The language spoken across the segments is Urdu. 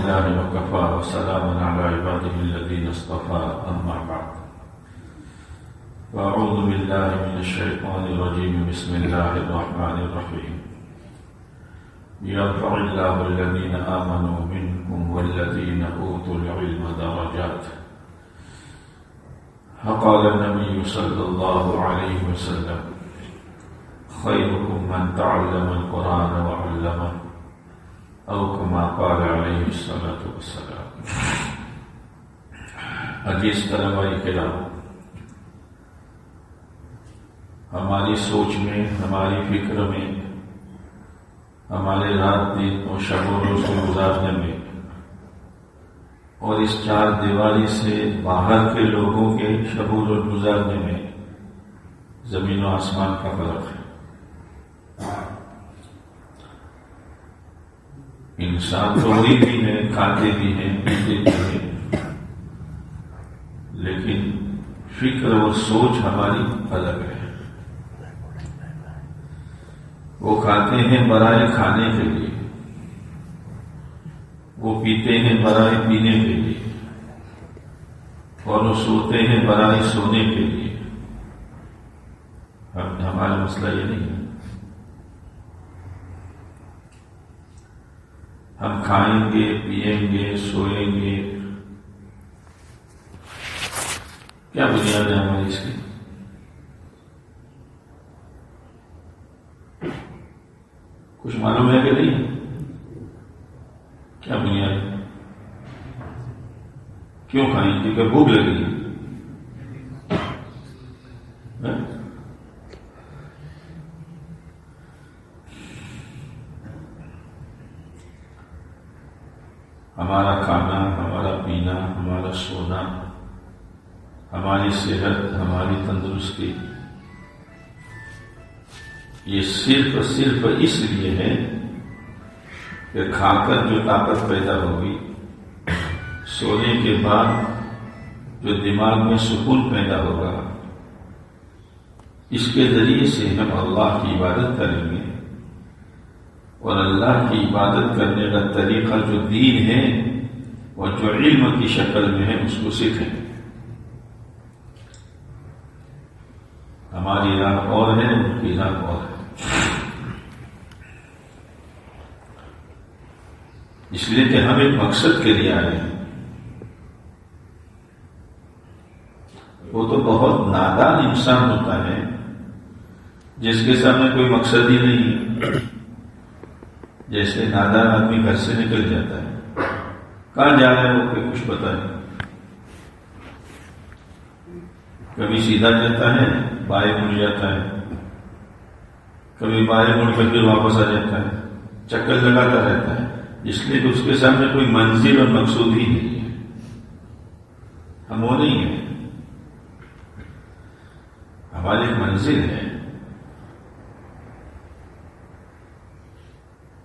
لله وكفى وسلام على عباده الذين اصطفى أما بعد فأعوذ بالله من الشيطان الرجيم بسم الله الرحمن الرحيم يرفع الله الذين آمنوا منكم والذين أوتوا العلم درجات فقال النبي صلى الله عليه وسلم خيركم من تعلم القرآن وعلمه او كما قال علیہ الصلوۃ والسلام۔ عزیز طلباء کرام، ہماری سوچ میں، ہماری فکر میں، ہمارے رات دن اور شب و روز کو گزارنے میں اور اس چار دیواری سے باہر کے لوگوں کے شب و روز گزارنے میں زمین و آسمان کا فرق ہے۔ انسان تھوڑی بھی ہے، کھاتے بھی ہیں، پیتے بھی ہیں، لیکن فکر اور سوچ ہماری الگ ہے۔ وہ کھاتے ہیں برائے کھانے کے لیے، وہ پیتے ہیں برائے پینے کے لیے، اور وہ سوتے ہیں برائے سونے کے لیے۔ ہمارا مسئلہ یہ نہیں ہے۔ ہم کھائیں گے، پیئیں گے، سوئیں گے، کیا بنیاد ہے ہماری اس کی؟ کچھ معلوم ہے کہ نہیں؟ کیا بنیاد ہے؟ کیوں کھائیں؟ کیونکہ بھوک لگی ہے۔ ہمارا کھانا، ہمارا پینا، ہمارا سونا، ہماری صحت، ہماری تندرستی، یہ صرف اس لیے ہے کہ کھا کر جو طاقت پیدا ہوگی، سونے کے بعد جو دماغ میں سکون پیدا ہوگا، اس کے ذریعے سے ہم اللہ کی عبادت کریں گے، اور اللہ کی عبادت کرنے کا طریقہ جو دین ہے اور جو علم کی شکل میں ہے اس کو سیکھیں۔ ہماری راہ اور ہے، ان کی راہ اور ہے۔ اس لیے کہ ہم ایک مقصد کے لیے آئے ہیں۔ وہ تو بہت نادان انسان ہوتا ہے جس کے سامنے کوئی مقصد ہی نہیں ہے۔ جیسے نادان آدمی گھر سے نکل جاتا ہے، کہاں جا رہا ہے وہ کہ کچھ پتہ نہیں، کبھی سیدھا جاتا ہے، بائیں مڑ جاتا ہے، کبھی بائیں مڑ کر پھر واپس آ جاتا ہے، چکر لگاتا رہتا ہے، اس لیے کہ اس کے سامنے کوئی منزل اور مقصود ہی نہیں ہے۔ ہم وہ نہیں ہیں، ہماری ایک منزل ہے۔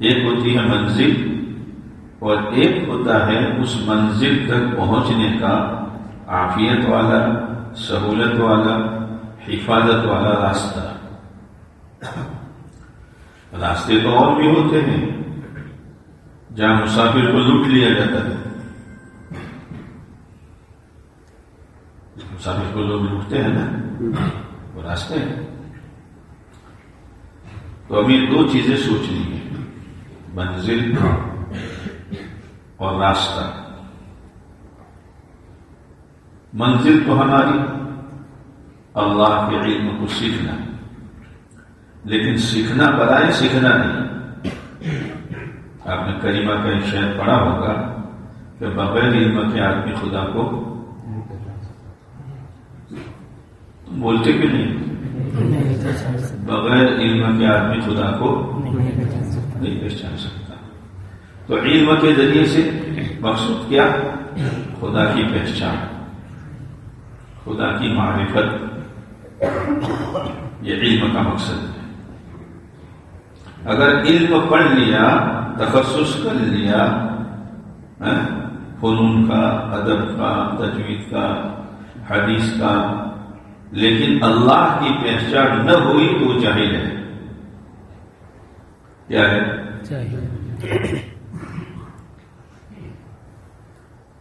ایک ہوتی ہے منزل، اور ایک ہوتا ہے اس منزل تک پہنچنے کا عافیت والا، سہولت والا، حفاظت والا راستہ۔ راستے تو اور بھی ہوتے ہیں جہاں مسافر کو لوٹ لیا جاتا ہے، مسافر کو لوگ لوٹتے ہیں نا، وہ راستے ہیں۔ تو ابھی دو چیزیں سوچنی ہیں، منزل اور راستہ۔ منزل تو ہماری اللہ کے علم کو سیکھنا، لیکن سیکھنا برائے سیکھنا نہیں۔ آپ نے کریمہ کا ایک شعر پڑھا ہوگا کہ بغیر علم کے آدمی خدا کو بولتے کیوں نہیں؟ بغیر علم کے آدمی خدا کو نہیں پہچان سکتا۔ تو علم کے ذریعے سے مقصود کیا؟ خدا کی پہچان، خدا کی معرفت، یہ علم کا مقصد ہے۔ اگر علم پڑھ لیا، تخصص کر لیا، فنون کا، ادب کا، تجوید کا، حدیث کا، لیکن اللہ کی پہچان نہ ہوئی تو وہ جاہل ہے۔ کیا ہے؟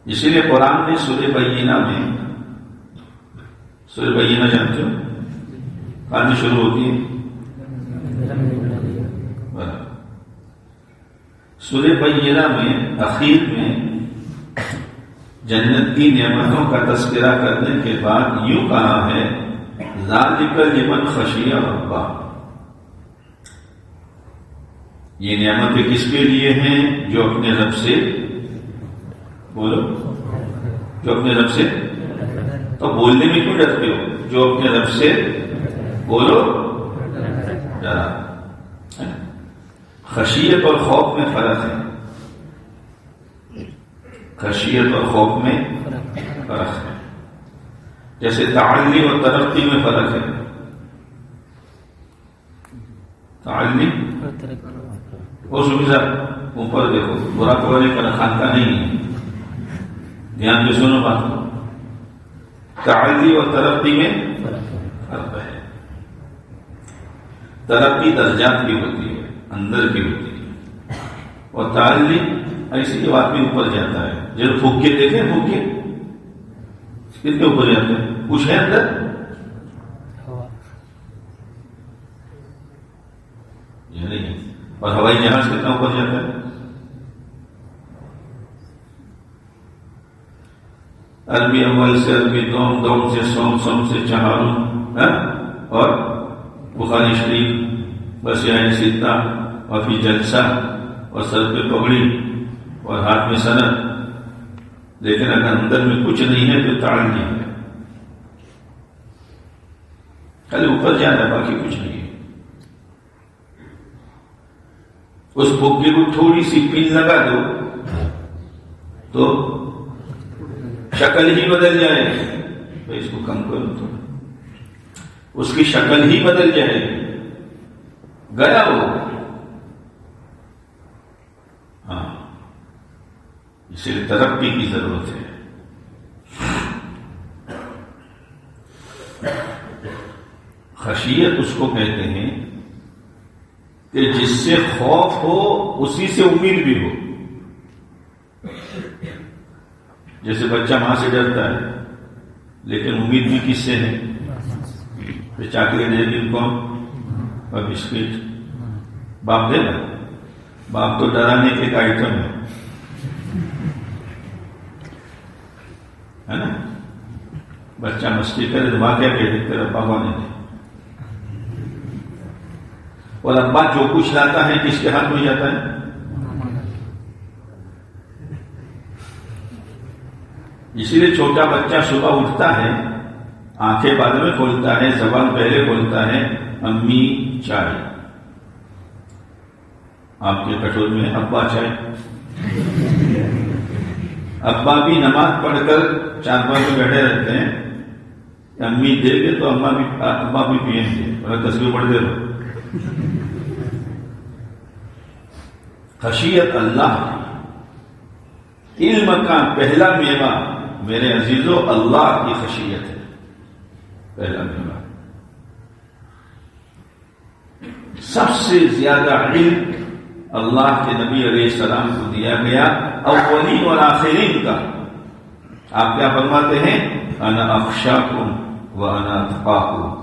اسی لیے قرآن نے سورہ بینہ میں، سورہ بینہ جانتے ہو کہاں سے شروع ہوتی ہے؟ سورہ بینہ میں اخیر میں جنت کی نعمتوں کا تذکرہ کرنے کے بعد یوں کہا ہے ذالک لمن خشی ربہ، یہ نعمتیں کس کے لیے ہیں؟ جو اپنے رب سے، بولو، جو اپنے رب سے، تو بولنے میں کیوں ڈرتے ہو؟ جو اپنے رب سے بولو ڈرا۔ خشیت اور خوف میں فرق ہے، خشیت اور خوف میں فرق ہے، جیسے تعلی اور ترقی میں فرق ہے۔ تعلی اور سبزہ اوپر دیکھو، برا کونے کا خانقاہ نہیں ہے، دھیان سے سنو بات کو، تعلی اور ترقی میں فرق ہے۔ ترقی درجات کی ہوتی ہے، اندر کی ہوتی ہے، اور تعلی ایسی جو آدمی اوپر جاتا ہے، جب پھونک کے دیکھیں، پھونک کے کتنے اوپر جاتے ہیں؟ کچھ ہے اندر، یہ نہیں، اور ہوائی جہاز کتنا اوپر جاتا ہے؟ عربی اول سے عربی دوم، دوم سے سوم، سوم سے چہارم، اور بخاری شریف بس یعنی سیدھا، اور پھر جلسہ، اور سر پہ پگڑی اور ہاتھ میں سند۔ لیکن اگر اندر میں کچھ نہیں ہے تو تعال نہیں ہے، خالی اوپر جانا ہے، باقی کچھ نہیں ہے۔ اس پھگے کو تھوڑی سی پن لگا دو تو شکل ہی بدل جائے گی، تو اس کو کم کرو تو اس کی شکل ہی بدل جائے گی، گیا وہ۔ ہاں، اس لیے ترقی کی ضرورت ہے۔ خشیت اس کو کہتے ہیں کہ جس سے خوف ہو اسی سے امید بھی ہو۔ جیسے بچہ ماں سے ڈرتا ہے لیکن امید بھی کس سے ہے؟ پھر چاکلیٹ دے گی کون؟ اور بسکٹ باپ دے نا، باپ تو ڈرانے کے ایک آئٹم ہے نا۔ بچہ مستی کرے تو ماں کیا کہتی؟ تیرا پاپا نے دے، اور ابا جو کچھ لاتا ہے کس کے ہاتھ میں جاتا ہے؟ اسی لیے چھوٹا بچہ صبح اٹھتا ہے، آنکھیں بعد میں کھولتا ہے، زبان پہلے کھولتا ہے، امی چائے، آپ کے کٹور میں ابا چائے۔ ابا بھی نماز پڑھ کر چار پانچ میں بیٹھے رہتے ہیں، امی دے گے تو ابا بھی پئیں گے، اور تصویر پڑھتے رہو۔ خشیت اللہ کی، علم کا پہلا میوہ میرے عزیزو اللہ کی خشیت ہے، پہلا میوہ۔ سب سے زیادہ علم اللہ کے نبی علیہ السلام کو دیا گیا، اولین اور آخرین کا۔ آپ کیا فرماتے ہیں؟ انا اخشاکم وانا اتقاکم،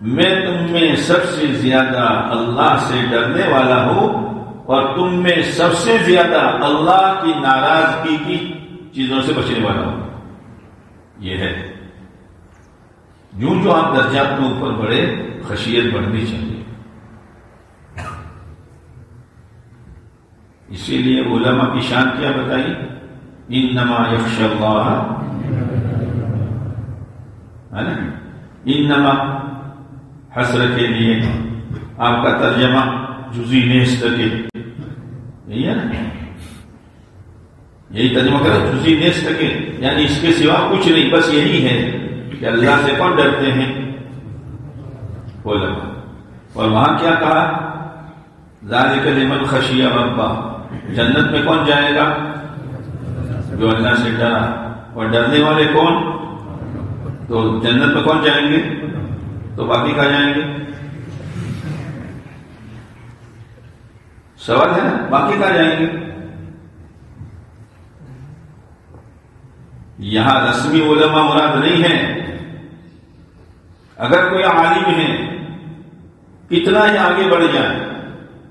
میں تم میں سب سے زیادہ اللہ سے ڈرنے والا ہوں، اور تم میں سب سے زیادہ اللہ کی ناراضگی کی چیزوں سے بچنے والا ہوں۔ یہ ہے، جو آپ درجات میں اوپر بڑھے، خشیت بڑھنی چاہیے۔ اسی لیے علماء کی شان کیا بتائی؟ انما یخشی اللہ، ہے نا؟ انما حسر کے لیے آپ کا ترجمہ جزی نیست کے، یہی ہے نا؟ یہی ترجمہ کرو، جزی نیست کے، یعنی اس کے سوا کچھ نہیں، بس یہی ہے کہ اللہ سے کون ڈرتے ہیں؟ علماء۔ اور وہاں کیا کہا؟ ذالک لمن خشی ربہ، جنت میں کون جائے گا؟ جو اللہ سے ڈرا۔ اور ڈرنے والے کون؟ تو جنت میں کون جائیں گے؟ تو باقی کہاں جائیں گے؟ سوال ہے نا، باقی کہاں جائیں گے؟ یہاں رسمی علماء مراد نہیں ہے. اگر کوئی عالم ہے کتنا ہی آگے بڑھ جائے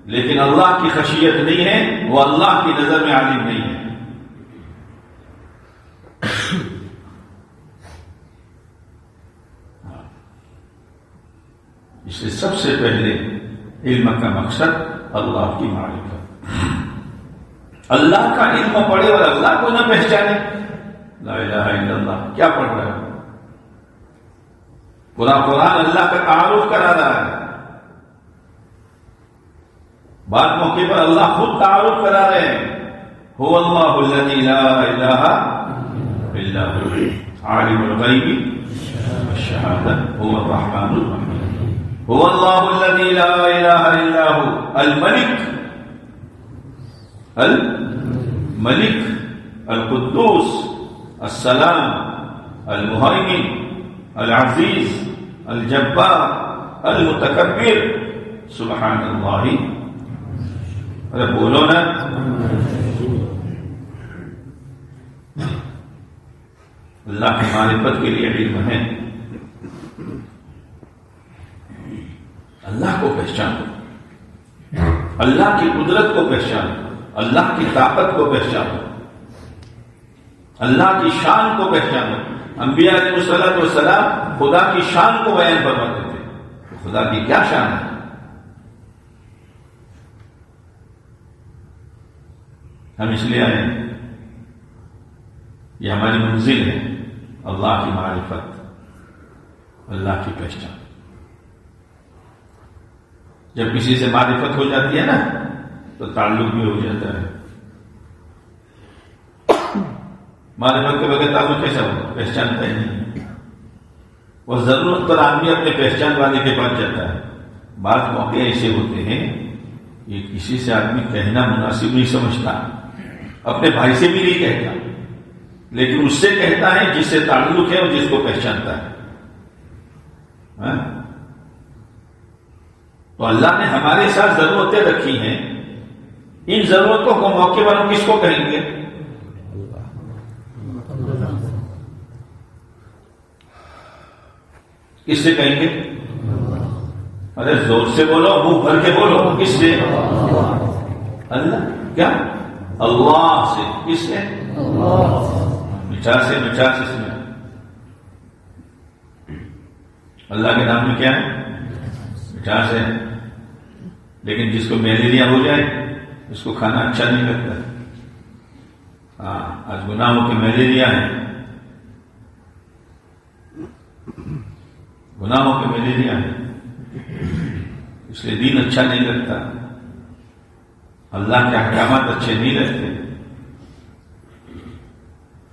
لیکن اللہ کی خشیت نہیں ہے، وہ اللہ کی نظر میں عالم نہیں ہے. اس لیے سب سے پہلے علم کا مقصد اللہ کی معرفت. اللہ کا علم پڑھے اور اللہ کو نہ پہچانے. لا الہ الا اللہ کیا پڑھ رہا ہے؟ پورا قرآن اللہ کا تعارف کرا رہا ہے. بعض موقع پر اللہ خود تعارف کرا رہے ہیں. هو اللہ الذی لا الہ الا هو عالم الغیب والشہادۃ هو الرحمن الرحیم. هو اللہ الذی لا الہ الا هو الملک القدوس السلام المہیمن العزیز الجبار المتکبر سبحان اللہ. ارے بولو نا. اللہ کی معرفت کے لیے علم ہے. اللہ کو پہچانو، اللہ کی قدرت کو پہچانو، اللہ کی طاقت کو پہچانو، اللہ کی شان کو پہچانو. انبیاء علیہ الصلوۃ والسلام خدا کی شان کو بیان فرماتے تھے. خدا کی کیا شان ہے؟ ہم اس لیے آئے، یہ ہماری منزل ہے، اللہ کی معرفت، اللہ کی پہچان. جب کسی سے معرفت ہو جاتی ہے نا تو تعلق بھی ہو جاتا ہے. معرفت کے بغیر تعلق کیسا ہوگا؟ پہچانتا ہی نہیں. اور ضرورت پر آدمی اپنے پہچان والے کے پاس جاتا ہے. بعض موقع ایسے ہوتے ہیں یہ کسی سے آدمی کہنا مناسب نہیں سمجھتا، اپنے بھائی سے بھی نہیں کہتا، لیکن اس سے کہتا ہے جس سے تعلق ہے اور جس کو پہچانتا ہے. تو اللہ نے ہمارے ساتھ ضرورتیں رکھی ہیں. ان ضرورتوں کو موقع پر ہم کس کو کہیں گے؟ کس سے کہیں گے؟ ارے زور سے بولو، منہ بھر کے بولو. کس سے؟ اللہ. کیا؟ اللہ سے. کس سے؟ مٹھاس اس میں اللہ کے نام میں کیا ہے؟ مٹھاس ہے. لیکن جس کو ملیریا ہو جائے اس کو کھانا اچھا نہیں لگتا. ہاں، آج گناہوں کی ملیریا ہے، گناہوں کی ملیریا ہے، اس لیے دین اچھا نہیں لگتا، اللہ کے احکامات اچھے نہیں لگتے.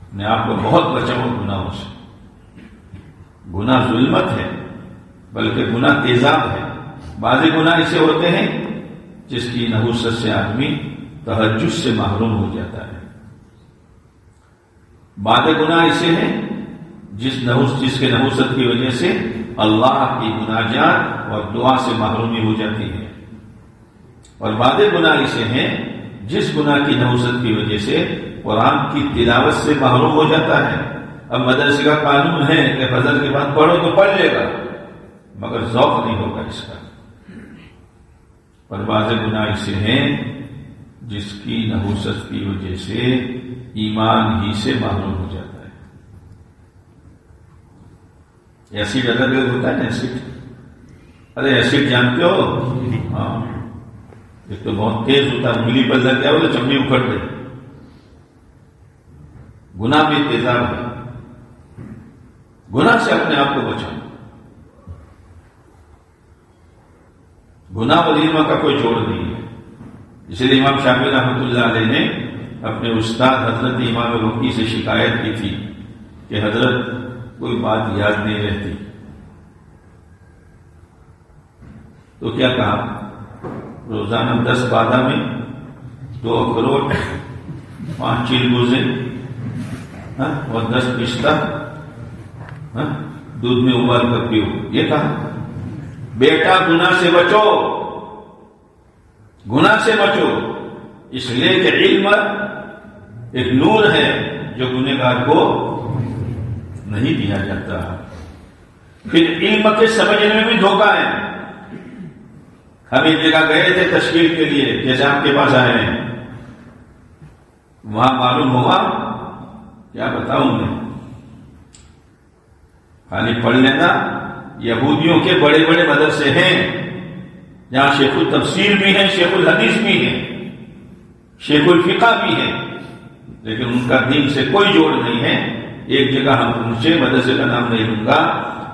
اپنے آپ کو بہت بچاؤ گناہوں سے. گناہ ظلمت ہے بلکہ گناہ تیزاب ہے. بعض گناہ ایسے ہوتے ہیں جس کی نحوست سے آدمی تہجد سے محروم ہو جاتا ہے. بعض گناہ ایسے ہیں جس کے نحوست کی وجہ سے اللہ کی مناجات اور دعا سے محرومی ہو جاتی ہے. اور بعض گناہ ایسے ہیں جس گناہ کی نحوست کی وجہ سے قرآن کی تلاوت سے محروم ہو جاتا ہے. اب مدرسے کا قانون ہے کہ فجر کے بعد پڑھو تو پڑھ لے گا مگر ذوق نہیں ہوگا اس کا. اور بعض گناہ ایسے ہیں جس کی نحوست کی وجہ سے ایمان ہی سے محروم ہو جاتا ہے. ایسڈ الگ ہوتا ہے نا، ایسڈ. ارے ایسڈ جانتے ہو؟ ہاں، ایک تو بہت تیز ہوتا ہے، انگلی پر لگ گیا تو چمڑی اکھڑ گئی. گناہ بھی تیزاب ہے. گناہ سے اپنے آپ کو بچاؤ. گناہ اور علم کا کوئی جوڑ نہیں ہے. اس لیے امام شافعی رحمۃ اللہ علیہ نے اپنے استاد حضرت امام وقی سے شکایت کی تھی کہ حضرت کوئی بات یاد نہیں رہتی. تو کیا کہا؟ روزانہ 10 بادامیں، 2 اخروٹ، 5 چیلگوزے اور 10 پستہ دودھ میں ابال کر پیو. یہ کہا بیٹا گناہ سے بچو، گناہ سے بچو. اس لیے کہ علم ایک نور ہے جو گنہگار کو نہیں دیا جاتا. پھر علم کے سمجھنے میں بھی دھوکہ ہے. ہم ایک جگہ گئے تھے تشکیل کے لیے، جیسے آپ کے پاس آئے ہیں، وہاں معلوم ہوا، کیا بتاؤں میں، خالی پڑھ لینا، یہودیوں کے بڑے بڑے مدرسے ہیں جہاں شیخ التفسیر بھی ہیں، شیخ الحدیث بھی ہیں، شیخ الفقہ بھی ہیں، لیکن ان کا دین سے کوئی جوڑ نہیں ہے. ایک جگہ ہم پہنچے، مدرسے کا نام نہیں لوں گا،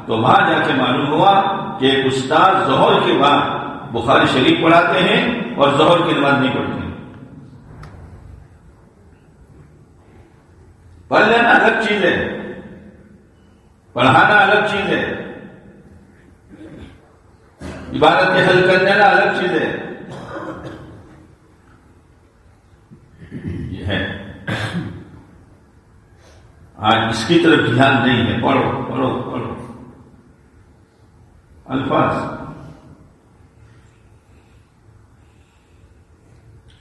تو وہاں جا کے معلوم ہوا کہ ایک استاد ظہر کے بعد بخاری شریف پڑھاتے ہیں اور ظہر کی نماز نہیں پڑھتے. پڑھ لینا الگ چیز ہے، پڑھانا الگ چیز ہے، عبادت کے حل کرنے کا الگ چیز ہے. یہ ہے آج اس کی طرف دھیان نہیں ہے. پڑھو پڑھو پڑھو الفاظ.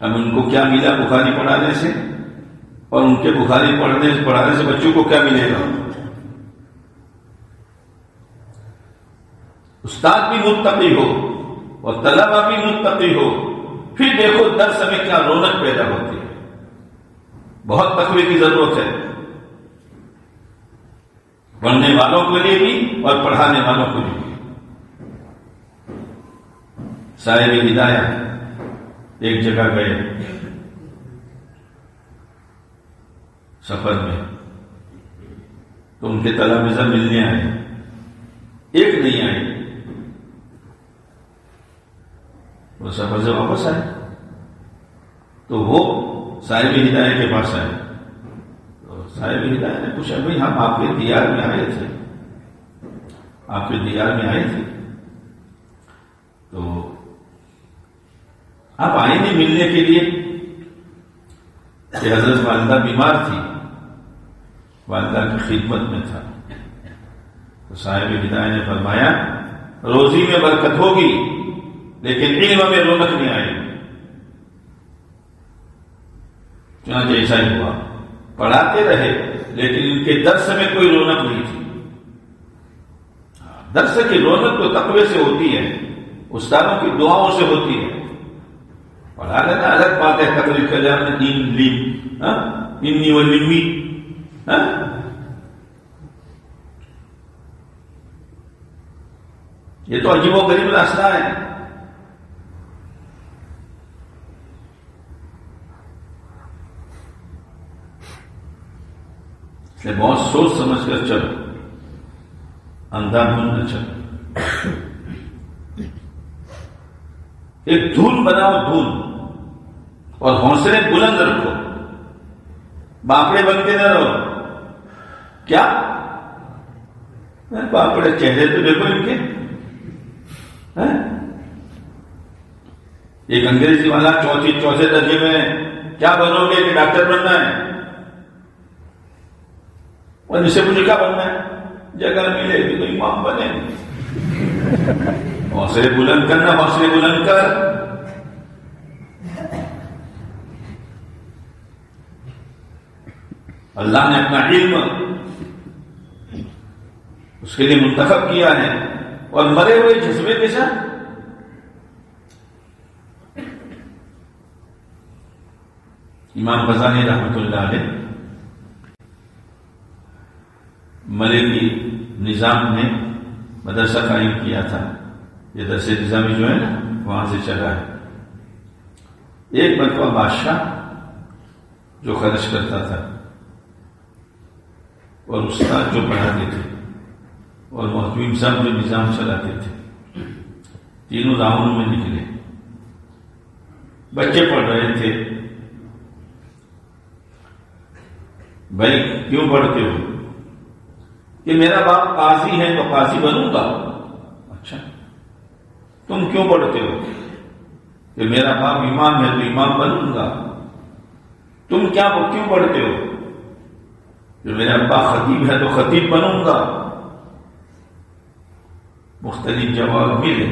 اب ان کو کیا ملا بخاری پڑھانے سے، اور ان کے بخاری پڑھانے سے بچوں کو کیا ملے گا؟ استاد بھی متقی ہو اور طلبہ بھی متقی ہو، پھر دیکھو درس میں کیا رونق پیدا ہوتی ہے. بہت تقوی کی ضرورت ہے، پڑھنے والوں کے لیے بھی اور پڑھانے والوں کو بھی. صاحب ہدایت ایک جگہ گئے سفر میں، تو ان کے تلامذہ ملنے آئے، ایک نہیں آئے، وہ سفر سے واپس آئے. تو وہ صاحب ہدایت کے پاس آئے. تو صاحب ہدایت نے پوچھا، بھائی ہم آپ کے دیار میں آئے تھے، آپ کے دیار میں آئے تھے، تو آپ آئے نہیں ملنے کے لیے؟ کہ حضرت والدہ بیمار تھی، والدہ کی خدمت میں تھا. تو صاحب ہدایت نے فرمایا، روزی میں برکت ہوگی لیکن علم میں رونق نہیں آئے گی. چنانچہ ایسا ہی ہوا، پڑھاتے رہے لیکن ان کے درس میں کوئی رونق نہیں تھی. درس کی رونق تو تقوی سے ہوتی ہے، استادوں کی دعاؤں سے ہوتی ہے. پڑھا لینا الگ بات ہے، تقریر کر جانا انی ولیمی. یہ تو عجیب و غریب راستہ ہے. اس لیے بہت سوچ سمجھ کر چلو، اندھا دھن نہ چلو. ایک دھن بناؤ، دھن، اور حوصلے بلند رکھو، باپڑے بن کے نہ رہو. کیا باپڑے چہرے تو دیکھو ان کے. ایک انگریزی والا چوتھے درجے میں کیا بنو گے کہ ڈاکٹر بننا ہے، اور جسے مجھے کیا بننا ہے، جگہ ملے گی تو امام بنے. حوصلے بلند کرنا، حوصلے بلند کر. اللہ نے اپنا علم اس کے لیے منتخب کیا ہے، اور مرے ہوئے جذبے کے ساتھ. امام غزالی رحمۃ اللہ علیہ ملکی نظام نے مدرسہ قائم کیا تھا. یہ درس نظامی جو ہے نا وہاں سے چلا ہے. ایک مرتبہ بادشاہ جو خرچ کرتا تھا اور استاد جو پڑھاتے تھے اور محتویم صاحب جو نظام چلاتے تھے، تینوں راؤنڈ میں نکلے. بچے پڑھ رہے تھے، بھائی کیوں پڑھتے ہو؟ کہ میرا باپ قاضی ہے تو قاضی بنوں گا. اچھا، تم کیوں پڑھتے ہو؟ کہ میرا باپ امام ہے تو امام بنوں گا. تم کیوں پڑھتے ہو؟ کہ میرا ابا خطیب ہے تو خطیب بنوں گا. مختلف جواب ملے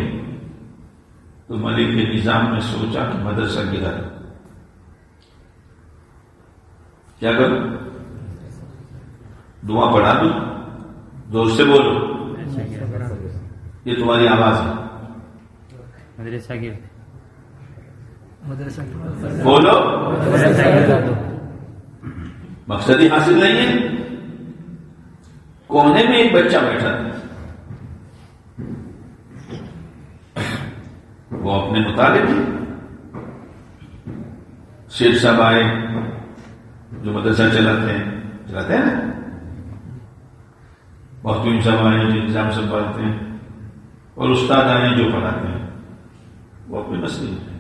تو ملک کے نظام نے سوچا کہ مدرسہ گرا، کیا کروں؟ دعا پڑھا دوں. زور سے بولو، یہ تمہاری آواز ہے، بولو، مقصد ہی حاصل نہیں ہے۔ کونے میں ایک بچہ بیٹھا تھا، وہ اپنے مطالب تھے۔ شیخ صاحب آئے جو مدرسہ چلاتے ہیں نا، محتوم صاحب آئے جو انتظام سنبھالتے ہیں، اور استاد آئے جو پڑھاتے ہیں، وہ اپنے مسئلے میں۔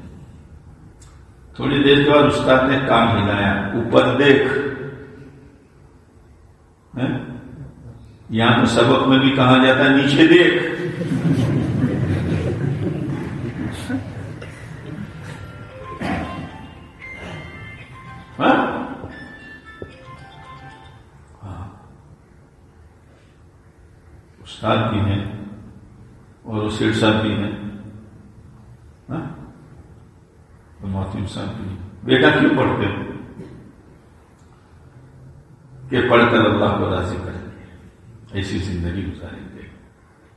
تھوڑی دیر کے بعد استاد نے کان ہلایا، اوپر دیکھ۔ یہاں تو سبق میں بھی کہا جاتا ہے نیچے دیکھ۔ استاد بھی ہیں اور وہ سیٹ صاحب بھی ہیں، محتوم صاحب بھی ہیں۔ بیٹا کیوں پڑھتے ہو؟ کہ پڑھ کر اللہ کو راضی کریں گے، ایسی زندگی گزاریں گے۔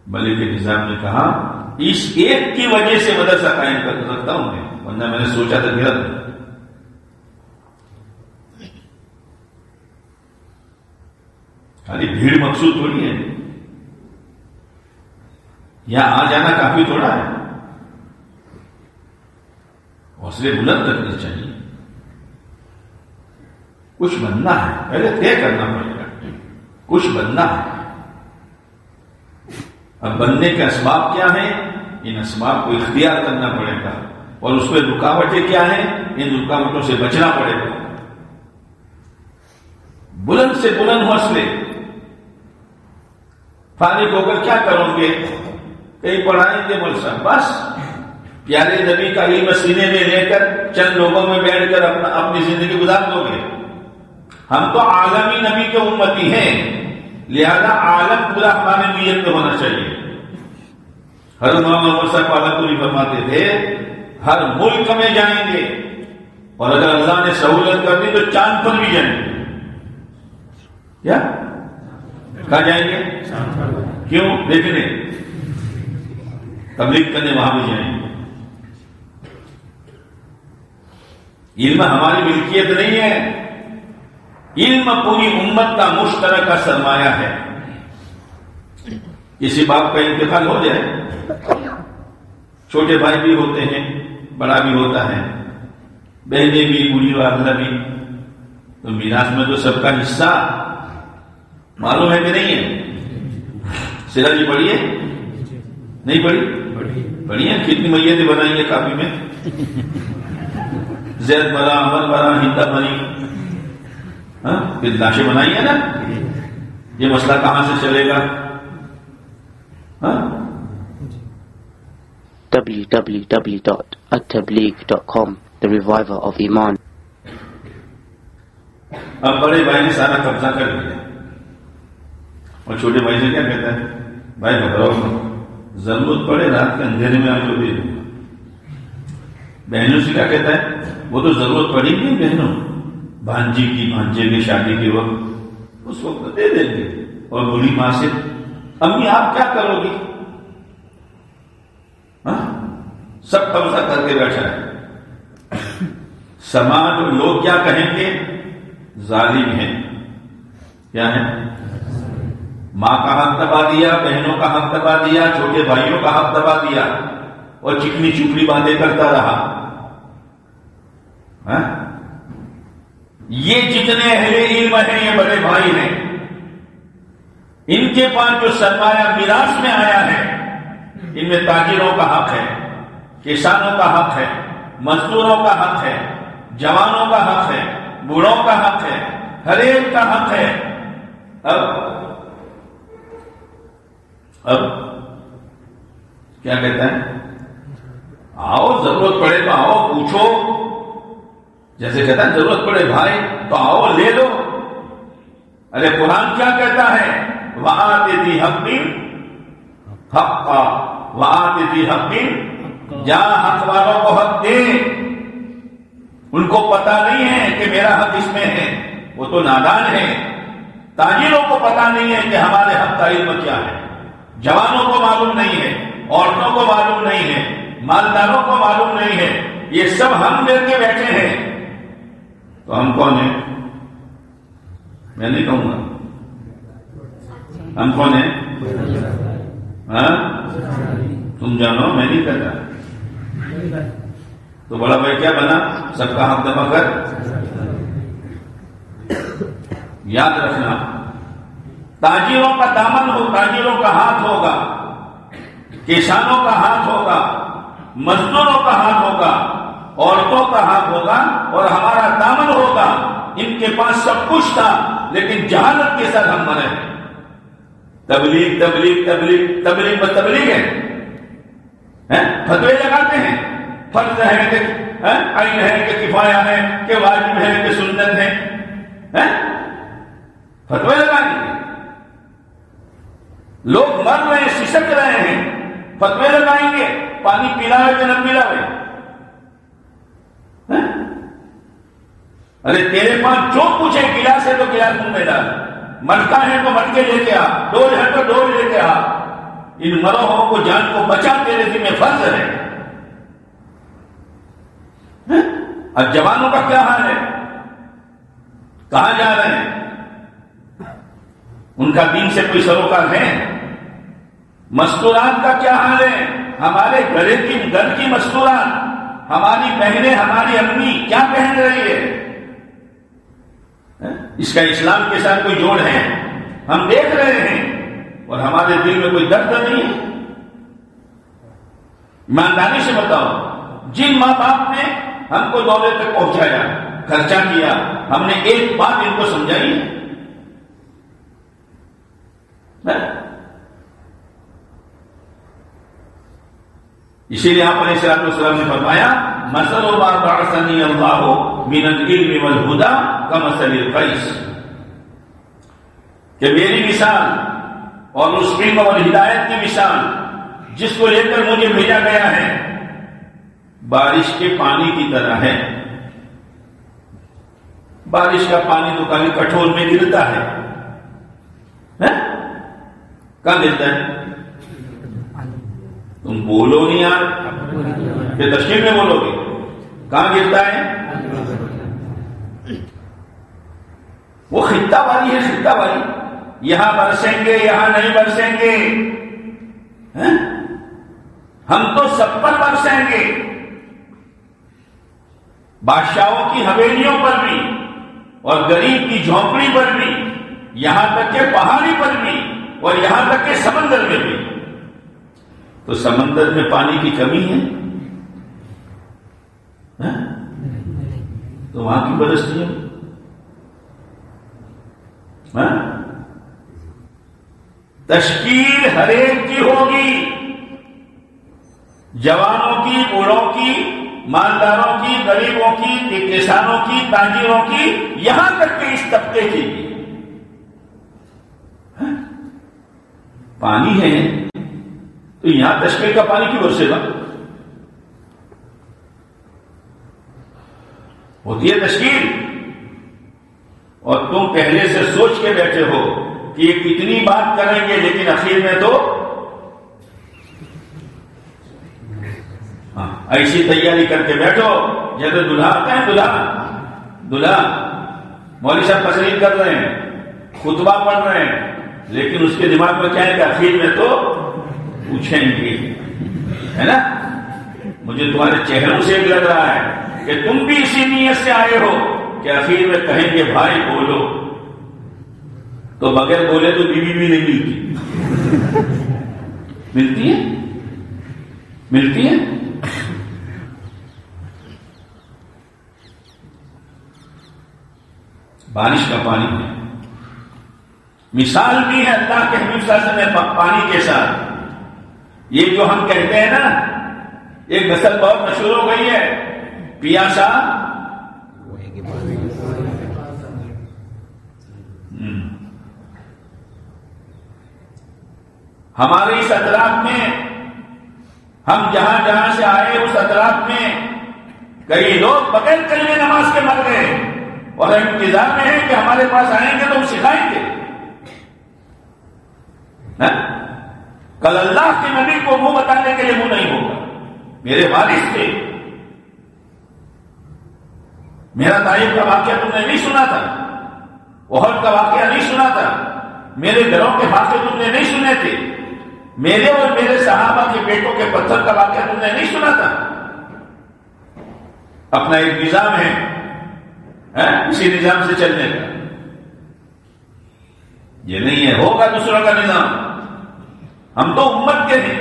ملک نظام نے کہا اس ایک کی وجہ سے مدرسہ قائم کر سکتا ہوں میں، ورنہ میں نے سوچا تھا میرا خالی بھیڑ مقصود تھوڑی ہے، یہاں آ جانا کافی تھوڑا ہے۔ حوصلے بلند رکھنے چاہیے، کچھ بننا ہے، پہلے طے کرنا پڑے گا، کچھ بننا ہے۔ اب بننے کے اسباب کیا ہیں؟ ان اسباب کو اختیار کرنا پڑے گا، اور اس میں رکاوٹیں کیا ہیں؟ ان رکاوٹوں سے بچنا پڑے گا۔ بلند سے بلند حوصلے، فارغ ہو کر کیا کرو گے؟ کہیں پڑھائیں گے مول صاحب، بس پیارے نبی کا علم سینے میں لے کر چند لوگوں میں بیٹھ کر اپنی زندگی گزار دو گے؟ ہم تو عالمی نبی کے امتی ہیں، لہذا عالم پورا ہمارے نیت میں ہونا چاہیے۔ ہر مولانا صاحب عالم پوری فرماتے تھے ہر ملک میں جائیں گے، اور اگر اللہ نے سہولت کر دی تو چاند پر بھی جائیں گے۔ کیا کہاں جائیں گے؟ کیوں؟ دیکھنے تبلیغ کرنے وہاں بھی جائیں گے۔ علم ہماری ملکیت نہیں ہے، علم پوری امت کا مشترکہ سرمایہ ہے۔ کسی باپ کا انتقال ہو جائے، چھوٹے بھائی بھی ہوتے ہیں، بڑا بھی ہوتا ہے، بہنیں بھی، بوڑھی والدہ بھی، تو میراث میں تو سب کا حصہ معلوم ہے کہ نہیں ہے؟ سیرا جی پڑھیے، نہیں پڑھی؟ پڑھیے، کتنی میتیں بنائی ہے کاپی میں؟ زید مرا، عمر مرا، ہندا مری، پھر لاشیں بنائی ہے نا۔ یہ مسئلہ کہاں سے چلے گا؟ www.attableek.com The Reviver of Iman. اب بڑے بھائی نے سارا قبضہ کر لیا، اور چھوٹے بھائی سے کیا کہتا ہے؟ بھائی گھبراؤ، ضرورت پڑے رات کے اندھیرے میں آپ کو دے دوں گا۔ بہنوں سے کیا کہتا ہے؟ وہ تو ضرورت پڑے گی بہنوں، بھانجی کی، بھانجے کی شادی کے وقت اس وقت دے دیں گے۔ اور بوڑھی ماں سے امی آپ کیا کرو گی؟ سب قبضہ کر کے بیٹھا ہے۔ سماج اور لوگ کیا کہیں گے؟ ظالم ہیں۔ کیا ہے؟ ماں کا حق دبا دیا، بہنوں کا حق دبا دیا، چھوٹے بھائیوں کا حق دبا دیا، اور چکنی چپڑی باتیں کرتا رہا۔ یہ جتنے اہل علم ہیں یہ بڑے بھائی ہیں، ان کے پاس جو سرمایہ میراث میں آیا ہے، ان میں تاجروں کا حق ہے، کسانوں کا حق ہے، مزدوروں کا حق ہے، جوانوں کا حق ہے، بوڑھوں کا حق ہے، ہر ایک کا حق ہے۔ اب کیا کہتا ہے؟ آؤ، ضرورت پڑے تو آؤ، پوچھو۔ جیسے کہتا ہے ضرورت پڑے بھائی تو آؤ لے لو۔ ارے قرآن کیا کہتا ہے؟ وَآتِ ذِی حَقٍّ حَقًّا، وَآتِ ذِی حَقٍّ، جہاں حق والوں کو حق دے۔ ان کو پتا نہیں ہے کہ میرا حق اس میں ہے، وہ تو نادان ہے۔ تاجروں کو پتا نہیں ہے کہ ہمارے حق کا علم کیا ہے، جوانوں کو معلوم نہیں ہے، عورتوں کو معلوم نہیں ہے، مالداروں کو معلوم نہیں ہے، یہ سب ہم مل کے بیٹھے ہیں، تو ہم کون ہیں؟ میں نہیں کہوں گا ہم کون ہیں؟ ہاں تم جانو، میں نہیں کہتا۔ تو بڑا بھائی کیا بنا؟ سب کا حق دبا کر۔ یاد رکھنا، تاجروں کا دامن ہو، تاجروں کا ہاتھ ہوگا، کسانوں کا ہاتھ ہوگا، مزدوروں کا ہاتھ ہوگا، عورتوں کا ہاتھ ہوگا، اور ہمارا دامن ہوگا۔ ان کے پاس سب کچھ تھا لیکن جہالت کے ساتھ ہم مرے۔ تبلیغ تبلیغ تبلیغ تبلیغ بس تبلیغ ہے، فتوے لگاتے ہیں، فرض ہے کہ عین ہے کہ کفایہ ہے کہ واجب ہے کہ سنت ہے، فتوے لگائیں گے۔ لوگ مر رہے ہیں، سسک رہے ہیں، فتوے لگائیں گے پانی پلاوے کہ نہ پلاوے۔ ارے تیرے پاس جو کچھ ہے، گلاس ہے تو گلاس منہ میں ڈال، مٹکا ہے تو مٹکے لے کے آ، ڈول ہے تو ڈول لے کے آ۔ ان مروحوں کو، جان کو بچا تیرے ذمہ فرض ہے۔ اور جوانوں کا کیا حال ہے؟ کہاں جا رہے ہیں؟ ان کا دین سے کوئی سروکار ہے؟ مستورات کا کیا حال ہے؟ ہمارے گھر کی مستورات، ہماری بہنیں، ہماری امی کیا پہن رہی ہے؟ اس کا اسلام کے ساتھ کوئی جوڑ ہے؟ ہم دیکھ رہے ہیں اور ہمارے دل میں کوئی درد نہیں ہے۔ ایمانداری سے بتاؤ، جن ماں باپ نے ہم کو دولت تک پہنچایا، خرچہ کیا، ہم نے ایک بات ان کو سمجھائی ہے؟ اسی لیے آپ علیہ الصلوۃ والسلام نے فرمایا، مثل ما بعثنی اللہ من العلم والہدی کمثل الغیث، کہ میری مثال اور اس علم اور ہدایت کی مثال جس کو لے کر مجھے بھیجا گیا ہے، بارش کے پانی کی طرح ہے۔ بارش کا پانی تو کبھی کٹھور میں گرتا ہے، کہاں گرتا ہے؟ تم بولو نہیں یار، کہ تشکیل میں بولو گے، کہاں گرتا ہے؟ وہ خطہ والی ہے، خطہ والی، یہاں برسیں گے، یہاں نہیں برسیں گے، ہم تو سب پر برسیں گے، بادشاہوں کی حویلیوں پر بھی اور غریب کی جھونپڑی پر بھی، یہاں تک کہ پہاڑی پر بھی، اور یہاں تک کہ سمندر میں بھی۔ تو سمندر میں پانی کی کمی ہے تو وہاں کی برستی ہے۔ تشکیل ہر ایک کی ہوگی، جوانوں کی، بوڑھوں کی، مالداروں کی، غریبوں کی، کسانوں کی، تاجروں کی، یہاں تک کہ اس طبقے کی۔ پانی ہے تو یہاں تشکیل کا پانی کیوں برسے گا؟ ہوتی ہے تشکیل، اور تم پہلے سے سوچ کے بیٹھے ہو کہ یہ کتنی بات کریں گے، لیکن اخیر میں تو ایسی تیاری کر کے بیٹھو جیسے دلہا آتا ہے، دلہا مولوی صاحب تقریر کر رہے ہیں، خطبہ پڑھ رہے ہیں، لیکن اس کے دماغ میں کیا ہے کہ اخیر میں تو پوچھیں گے، ہے نا؟ مجھے تمہارے چہروں سے لگ رہا ہے کہ تم بھی اسی نیت سے آئے ہو کہ اخیر میں کہیں گے بھائی بولو، تو بغیر بولے تو بیوی بھی نہیں ملتی، ملتی ہے۔ بارش کا پانی ہے، مثال بھی ہے اللہ کے حبیب صلی اللہ علیہ وسلم پانی کے ساتھ۔ یہ جو ہم کہتے ہیں نا، ایک نسل بہت مشہور ہو گئی ہے، پیاسا ہمارے اس اطراف میں، ہم جہاں جہاں سے آئے اس اطراف میں کئی لوگ بغیر کلمہ نماز کے مر گئے، اور انتظار میں ہیں کہ ہمارے پاس آئیں گے تو ہم سکھائیں گے۔ کل اللہ کے نبی کو منہ بتانے کے لیے منہ نہیں ہوگا. میرے والد تھے. میرا طائف کا واقعہ تم نے نہیں سنا تھا, احد کا واقعہ نہیں سنا تھا, میرے گھروں کے واقعے تم نے نہیں سنے تھے, میرے اور میرے صحابہ کے بیٹوں کے پتھر کا واقعہ تم نے نہیں سنا تھا. اپنا ایک نظام ہے, اسی نظام سے چلنے کا. یہ نہیں ہے ہوگا دوسروں کا نظام. ہم تو امت کے ہیں.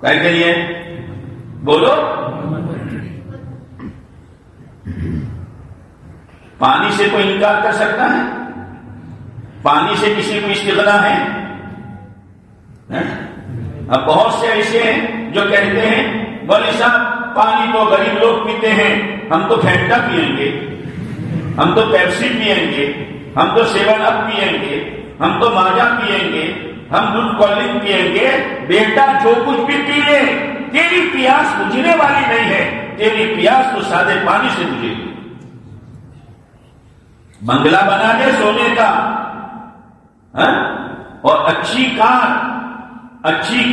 کیا کہیے بولو. پانی سے کوئی انکار کر سکتا ہے؟ پانی سے کسی کو استغنا ہے؟ اب بہت سے ایسے ہیں جو کہتے ہیں مولوی صاحب پانی تو غریب لوگ پیتے ہیں, ہم تو فینٹا پیئیں گے, ہم تو پیپسی پیئیں گے, ہم تو 7 اپ پیئیں گے, ہم تو ماجا پیئیں گے, ہم دودھ کولڈ ڈرنک پیئیں گے. بیٹا جو کچھ بھی پی لے, تیری پیاس بجھنے والی نہیں ہے. تیری پیاس تو سادے پانی سے بجھے گی. بنگلہ بنا دے سونے کا, اور اچھی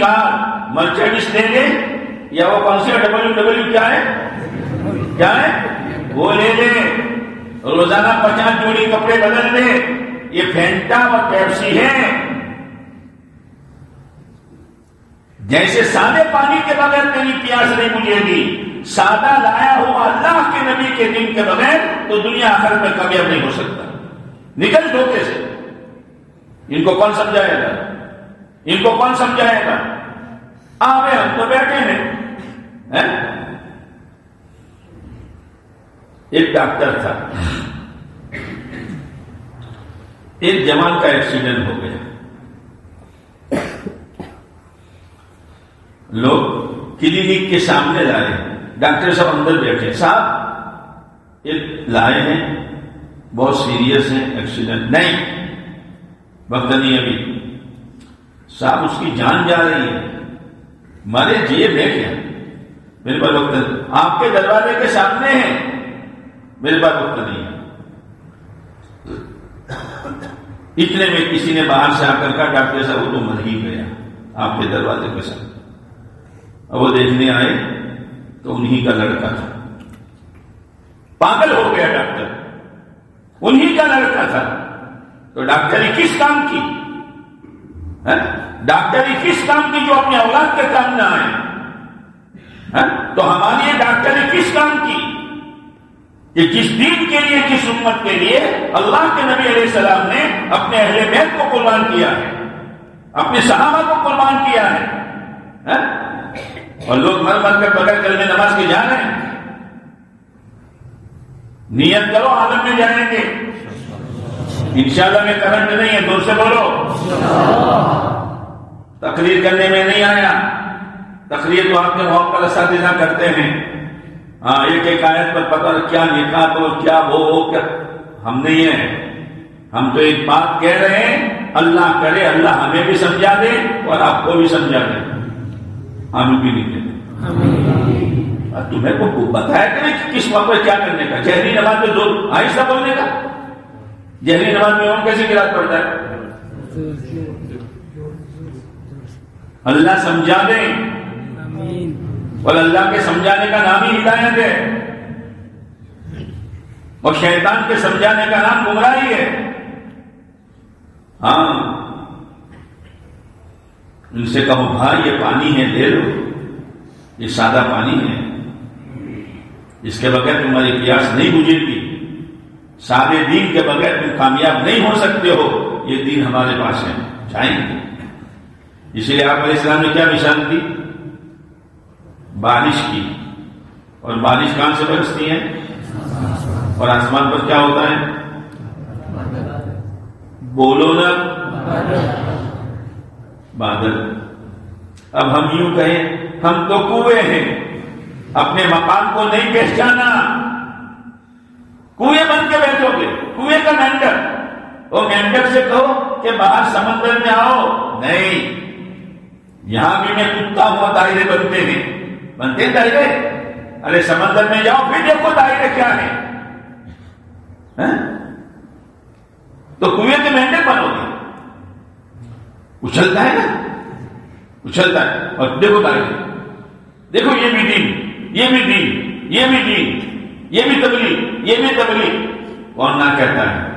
کار مرچڈیز لے لے, یا وہ کون سی WW کیا ہے وہ لے لے. روزانہ 50 جوڑی کپڑے بدل لے. یہ فینٹا اور پیپسی ہے. جیسے سادے پانی کے بغیر تیری پیاس نہیں بجھے گی, سادہ لایا ہوا اللہ کے نبی کے دین کے بغیر تو دنیا آخر میں کامیاب نہیں ہو سکتا. نکل دھوکے سے. ان کو کون سمجھائے گا؟ ان کو کون سمجھائے گا؟ آوے ہم تو بیٹھے ہیں. ایک ڈاکٹر تھا, ایک جوان کا ایکسیڈنٹ ہو گیا. لوگ کلینک کے سامنے لائے, ڈاکٹر صاحب اندر بیٹھے. صاحب ایک لائے ہیں, بہت سیریس ہے ایکسیڈنٹ. نہیں وقت نہیں ابھی. صاحب اس کی جان جا رہی ہے, مارے جیے بیٹھے ہیں, میرے پاس وقت نہیں. آپ کے دروازے کے سامنے ہیں, میرے پاس وقت نہیں ہے. اتنے میں کسی نے باہر سے آ کر کہا ڈاکٹر صاحب وہ تو مر ہی گیا آپ کے دروازے کے سامنے. اب وہ دیکھنے آئے تو انہی کا لڑکا تھا. پاگل ہو گیا ڈاکٹر, انہی کا لڑکا تھا. تو ڈاکٹری کس کام کی؟ ڈاکٹری کس کام کی جو اپنے اولاد کے کام نہ آئے؟ تو ہماری یہ ڈاکٹری کس کام کی کہ جس دین کے لیے, جس امت کے لیے اللہ کے نبی علیہ السلام نے اپنے اہل بیت کو قربان کیا ہے, اپنے صحابہ کو قربان کیا ہے, اور لوگ مر کر بغیر کلمہ نماز کے جا رہے ہیں. نیت کرو عالم میں جائیں گے انشاءاللہ. میں کرنٹ نہیں ہے, دور سے بولو. تقریر کرنے میں نہیں آیا. تقریر تو آپ کے موقع اساتذہ کرتے ہیں. ایک ایک آیت پر پتہ کیا لکھا تو کیا وہ کیا. ہم نہیں ہیں. ہم تو ایک بات کہہ رہے ہیں, اللہ کرے اللہ ہمیں بھی سمجھا دے اور آپ کو بھی سمجھا دے. ہم بھی نہیں کہتے. تمہیں کو بتایا کرے کہ کس موقع کیا کرنے کا. جہری نماز میں زور آہستہ بولنے کا. جہری نماز میں ہم کیسے قرات پڑھتا ہے؟ اللہ سمجھا دیں, اور اللہ کے سمجھانے کا نام ہی ہدایت ہے, اور شیطان کے سمجھانے کا نام گمراہی ہے. ان سے کہو بھائی یہ پانی ہے لے لو, یہ سادہ پانی ہے, اس کے بغیر تمہاری پیاس نہیں بجھے گی. سادے دین کے بغیر تم کامیاب نہیں ہو سکتے ہو. یہ دین ہمارے پاس ہے, چاہیں گے. اسی لیے آپ علیہ السلام نے کیا نشان دی؟ بارش کی. اور بارش کہاں سے برستی ہے؟ اور آسمان پر کیا ہوتا ہے؟ بولو نا, بادل. اب ہم یوں کہیں ہم تو کنویں ہیں, اپنے مقام کو نہیں پہچانا. کنویں بن کے بیٹھو گے, کنویں کا مینڈر. وہ مینڈر سے کہو کہ باہر سمندر میں آؤ. نہیں, یہاں بھی میں کتا ہوا دائرے بنتے ہیں, بنتے ہیں دائرے. ارے سمندر میں جاؤ پھر دیکھو دائرے کیا ہے. تو کنویں کے مینڈر بنو گے. اچھلتا ہے نا، اچھلتا ہے. اور دیکھو تاریخ، دیکھو یہ بھی دین، یہ بھی دین، یہ بھی دین، یہ بھی تبلیغ، یہ بھی تبلیغ. کون نہ کہتا ہے؟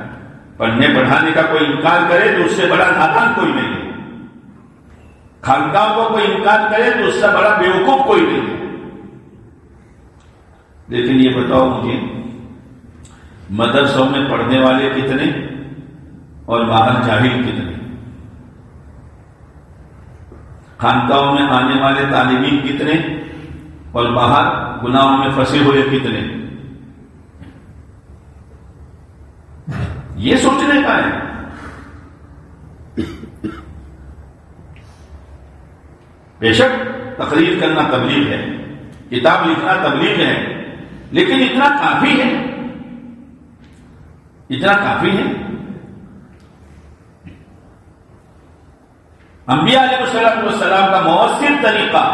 پڑھنے پڑھانے کا کوئی انکار کرے تو اس سے بڑا نادان کوئی نہیں ہے. خانقاہ کو کوئی انکار کرے تو اس سے بڑا بیوقوف کوئی نہیں ہے. لیکن یہ بتاؤ مجھے، مدرسوں میں پڑھنے والے کتنے اور باہر جاہل کتنے؟ خانقاہوں میں آنے والے طالبین کتنے اور باہر گناہوں میں پھنسے ہوئے کتنے؟ یہ سوچنے کا ہے. بے شک تقریر کرنا تبلیغ ہے، کتاب لکھنا تبلیغ ہے، لیکن اتنا کافی ہے؟ اتنا کافی ہے؟ انبیاء علیہ السلام کا مؤثر طریقہ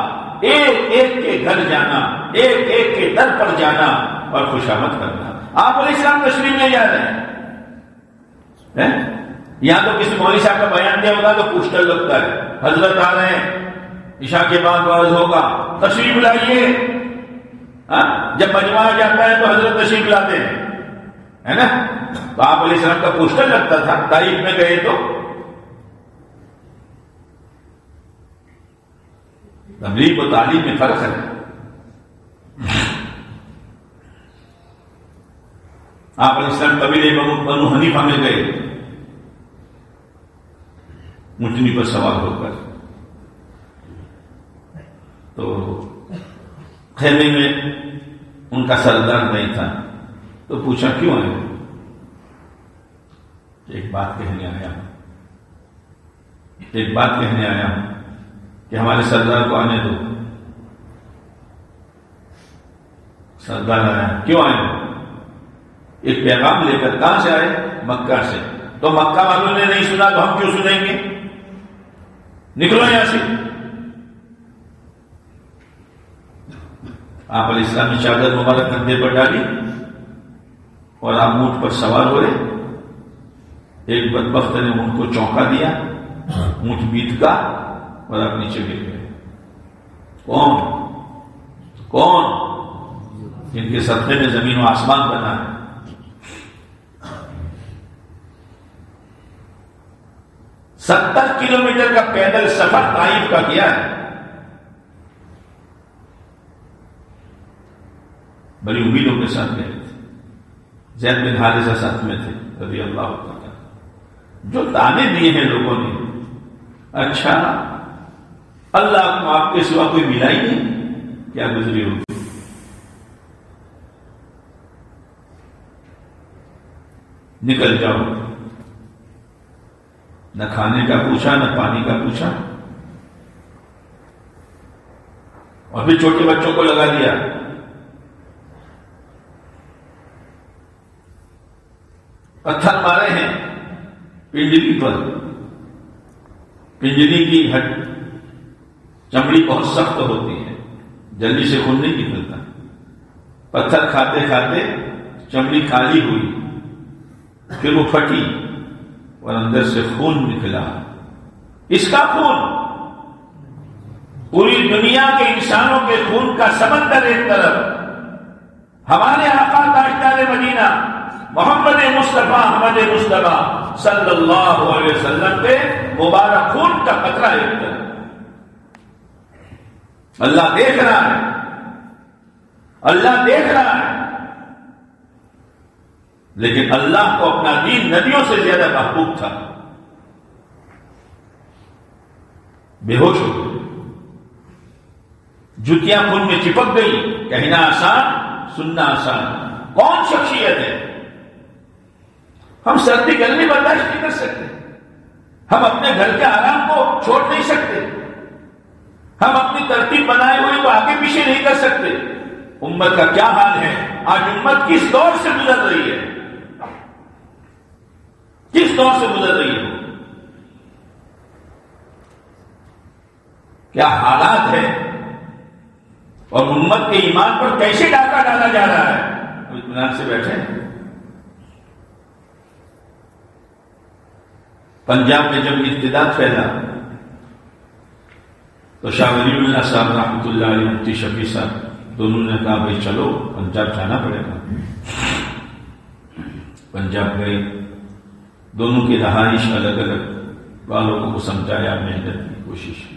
ایک ایک کے گھر جانا، ایک ایک کے در پر جانا اور خوشامد کرنا. آپ علیہ السلام تشریف لے جا رہے ہیں، یہاں تو کسی مولوی صاحب کا بیان دیا ہوگا تو پوسٹر لگتا ہے، حضرت آ رہے ہیں، عشاء کے بعد واعظ ہوگا، تشریف لائیے. جب مجمع جاتا ہے تو حضرت تشریف لاتے ہیں، ہے نا؟ تو آپ علیہ السلام کا پوسٹر لگتا تھا. تاریخ میں گئے تو تبلیغ و تعلیم میں فرق ہے. آپ علیہ السلام قبیلے بنو حنیفہ میں گئے، اونٹنی پر سوار ہو کر. تو خیمے میں ان کا سردار نہیں تھا، تو پوچھا کیوں آئے؟ ایک بات کہنے آیا ہوں، ایک بات کہنے آیا ہوں کہ ہمارے سردار کو آنے دو. سردار آیا، کیوں آئے ہو؟ ایک پیغام لے کر. کہاں سے آئے؟ مکہ سے. تو مکہ والوں نے نہیں سنا تو ہم کیوں سنیں گے؟ نکلو یہاں سے. آپ علیہ السلام نے چادر مبارک کندھے پر ڈالی اور آپ اونٹ پر سوار ہوئے. ایک بدبخت نے اونٹ کو چونکا دیا، اونٹ بیت کا اور آپ نیچے گر گئے. کون؟ کون؟ جن کے صدقے میں زمین و آسمان بنا ہے. ستر کلومیٹر کا پیدل سفر طائف کا کیا ہے. بڑی امیدوں کے ساتھ گئے تھے. زید بن حارثہ ساتھ میں تھے رضی اللہ تعالیٰ. جو تانے دیے ہیں لوگوں نے، اچھا اللہ کو آپ کے سوا کوئی ملا ہی نہیں، کیا گزری ہوگی. نکل جاؤ. نہ کھانے کا پوچھا، نہ پانی کا پوچھا، اور پھر چھوٹے بچوں کو لگا دیا. پتھر مارے ہیں پنجلی پر. پنجلی کی چمڑی بہت سخت ہوتی ہے، جلدی سے خون نہیں نکلتا. پتھر کھاتے کھاتے چمڑی کالی ہوئی، پھر وہ پھٹی اور اندر سے خون نکلا. اس کا خون پوری دنیا کے انسانوں کے خون کا سمندر ایک طرف، ہمارے آقا تاجدار مدینہ محمد مصطفیٰ احمد مصطفیٰ صلی اللہ علیہ وسلم کے مبارک خون کا قطرہ ایک طرف. اللہ دیکھ رہا ہے، اللہ دیکھ رہا ہے، لیکن اللہ کو اپنا دین ندیوں سے زیادہ محبوب تھا. بے ہوش ہو گئے، جوتیاں خون میں چپک گئی. کہنا آسان، سننا آسان. کون شخصیت ہے؟ ہم سردی گرمی برداشت نہیں کر سکتے، ہم اپنے گھر کے آرام کو چھوڑ نہیں سکتے، ہم اپنی ترتیب بنائے ہوئے کو آگے پیچھے نہیں کر سکتے. امت کا کیا حال ہے آج؟ امت کس دور سے گزر رہی ہے، کس دور سے گزر رہی ہے، کیا حالات ہے، اور امت کے ایمان پر کیسے ڈاکہ ڈالا جا رہا ہے. اب اطمینان سے بیٹھے. پنجاب میں جب ارتداد پھیلا تو شاہ ولی اللہ صاحب رحمۃ اللہ علیہ، مفتی شفیع صاحب، دونوں نے کہا بھائی چلو پنجاب جانا پڑے گا۔ پنجاب گئے، دونوں کی رہائش الگ الگ، والوں کو سمجھایا، محنت کی کوشش کی۔